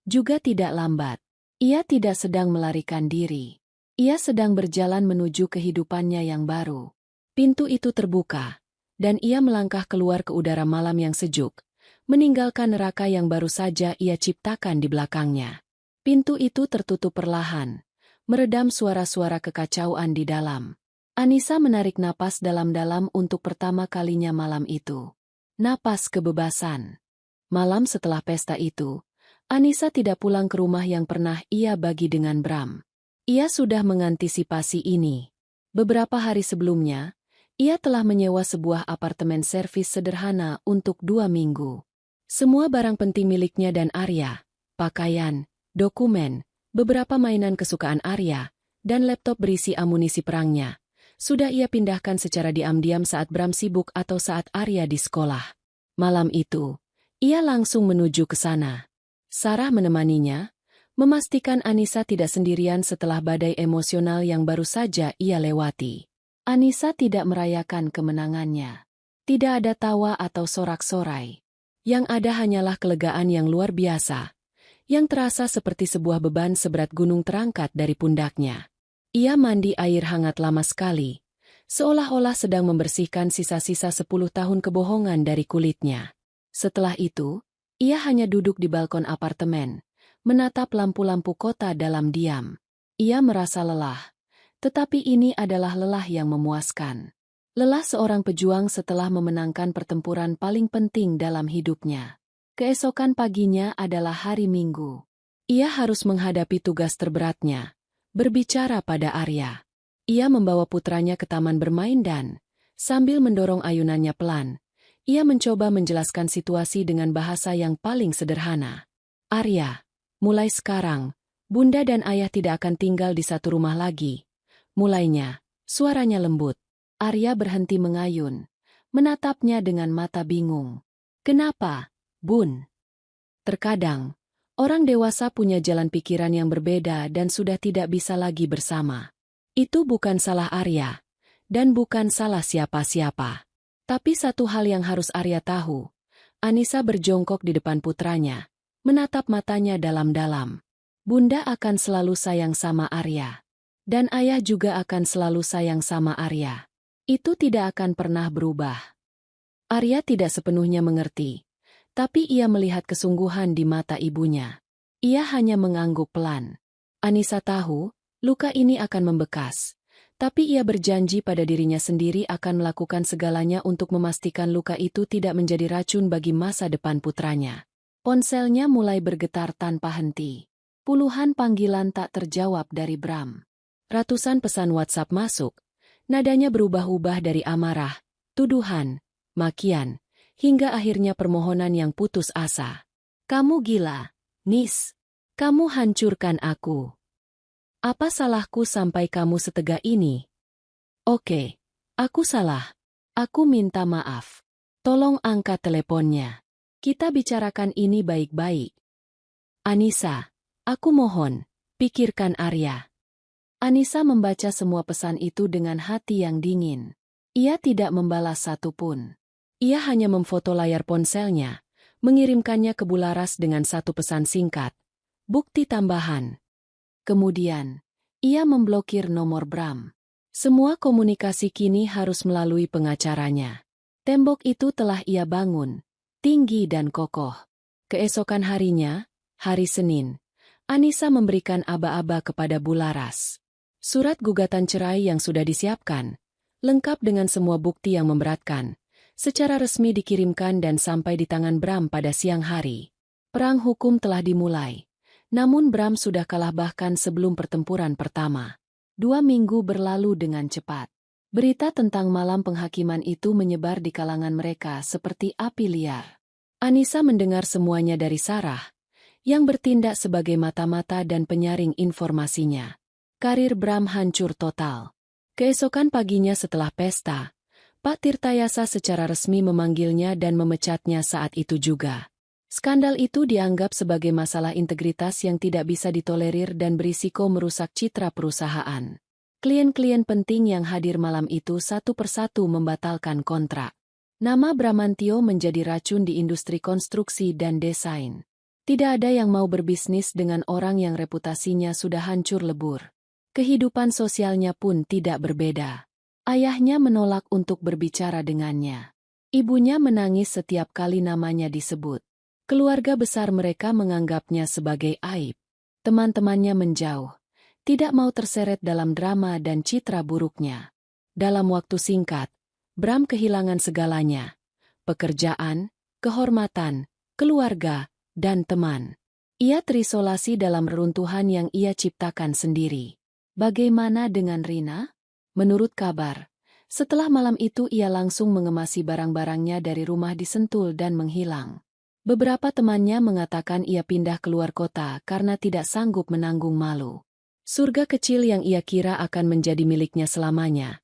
juga tidak lambat. Ia tidak sedang melarikan diri. Ia sedang berjalan menuju kehidupannya yang baru. Pintu itu terbuka, dan ia melangkah keluar ke udara malam yang sejuk, meninggalkan neraka yang baru saja ia ciptakan di belakangnya. Pintu itu tertutup perlahan, meredam suara-suara kekacauan di dalam. Anissa menarik napas dalam-dalam untuk pertama kalinya malam itu. Napas kebebasan. Malam setelah pesta itu, Anissa tidak pulang ke rumah yang pernah ia bagi dengan Bram. Ia sudah mengantisipasi ini. Beberapa hari sebelumnya, ia telah menyewa sebuah apartemen servis sederhana untuk 2 minggu. Semua barang penting miliknya dan Arya, pakaian, dokumen, beberapa mainan kesukaan Arya, dan laptop berisi amunisi perangnya, Sudah ia pindahkan secara diam-diam saat Bram sibuk atau saat Arya di sekolah. Malam itu, ia langsung menuju ke sana. Sarah menemaninya, memastikan Anissa tidak sendirian setelah badai emosional yang baru saja ia lewati. Anissa tidak merayakan kemenangannya. Tidak ada tawa atau sorak-sorai. Yang ada hanyalah kelegaan yang luar biasa, yang terasa seperti sebuah beban seberat gunung terangkat dari pundaknya. Ia mandi air hangat lama sekali, seolah-olah sedang membersihkan sisa-sisa 10 tahun kebohongan dari kulitnya. Setelah itu, ia hanya duduk di balkon apartemen, menatap lampu-lampu kota dalam diam. Ia merasa lelah, tetapi ini adalah lelah yang memuaskan. Lelah seorang pejuang setelah memenangkan pertempuran paling penting dalam hidupnya. Keesokan paginya adalah hari Minggu. Ia harus menghadapi tugas terberatnya, berbicara pada Arya. Ia membawa putranya ke taman bermain dan, sambil mendorong ayunannya pelan, ia mencoba menjelaskan situasi dengan bahasa yang paling sederhana. Arya, mulai sekarang, Bunda dan Ayah tidak akan tinggal di satu rumah lagi. Mulainya, suaranya lembut. Arya berhenti mengayun, menatapnya dengan mata bingung. Kenapa, Bun? Terkadang, orang dewasa punya jalan pikiran yang berbeda dan sudah tidak bisa lagi bersama. Itu bukan salah Arya, dan bukan salah siapa-siapa. Tapi satu hal yang harus Arya tahu, Anissa berjongkok di depan putranya, menatap matanya dalam-dalam. Bunda akan selalu sayang sama Arya. Dan Ayah juga akan selalu sayang sama Arya. Itu tidak akan pernah berubah. Arya tidak sepenuhnya mengerti. Tapi ia melihat kesungguhan di mata ibunya. Ia hanya mengangguk pelan. Anissa tahu, luka ini akan membekas. Tapi ia berjanji pada dirinya sendiri akan melakukan segalanya untuk memastikan luka itu tidak menjadi racun bagi masa depan putranya. Ponselnya mulai bergetar tanpa henti. Puluhan panggilan tak terjawab dari Bram. Ratusan pesan WhatsApp masuk. Nadanya berubah-ubah dari amarah, tuduhan, makian, hingga akhirnya permohonan yang putus asa. Kamu gila, Nis. Kamu hancurkan aku. Apa salahku sampai kamu setega ini? Oke, aku salah. Aku minta maaf. Tolong angkat teleponnya. Kita bicarakan ini baik-baik. Anissa, aku mohon, pikirkan Arya. Anissa membaca semua pesan itu dengan hati yang dingin. Ia tidak membalas satupun. Ia hanya memfoto layar ponselnya, mengirimkannya ke Bularas dengan satu pesan singkat. Bukti tambahan. Kemudian, ia memblokir nomor Bram. Semua komunikasi kini harus melalui pengacaranya. Tembok itu telah ia bangun, tinggi dan kokoh. Keesokan harinya, hari Senin, Anissa memberikan aba-aba kepada Bularas. Surat gugatan cerai yang sudah disiapkan, lengkap dengan semua bukti yang memberatkan, secara resmi dikirimkan dan sampai di tangan Bram pada siang hari. Perang hukum telah dimulai, namun Bram sudah kalah bahkan sebelum pertempuran pertama. 2 minggu berlalu dengan cepat. Berita tentang malam penghakiman itu menyebar di kalangan mereka seperti api liar. Anissa mendengar semuanya dari Sarah, yang bertindak sebagai mata-mata dan penyaring informasinya. Karir Bram hancur total. Keesokan paginya setelah pesta, Pak Tirtayasa secara resmi memanggilnya dan memecatnya saat itu juga. Skandal itu dianggap sebagai masalah integritas yang tidak bisa ditolerir dan berisiko merusak citra perusahaan. Klien-klien penting yang hadir malam itu satu persatu membatalkan kontrak. Nama Bramantio menjadi racun di industri konstruksi dan desain. Tidak ada yang mau berbisnis dengan orang yang reputasinya sudah hancur lebur. Kehidupan sosialnya pun tidak berbeda. Ayahnya menolak untuk berbicara dengannya. Ibunya menangis setiap kali namanya disebut. Keluarga besar mereka menganggapnya sebagai aib. Teman-temannya menjauh, tidak mau terseret dalam drama dan citra buruknya. Dalam waktu singkat, Bram kehilangan segalanya. Pekerjaan, kehormatan, keluarga, dan teman. Ia terisolasi dalam reruntuhan yang ia ciptakan sendiri. Bagaimana dengan Rina? Menurut kabar, setelah malam itu ia langsung mengemasi barang-barangnya dari rumah di Sentul dan menghilang. Beberapa temannya mengatakan ia pindah keluar kota karena tidak sanggup menanggung malu. Surga kecil yang ia kira akan menjadi miliknya selamanya,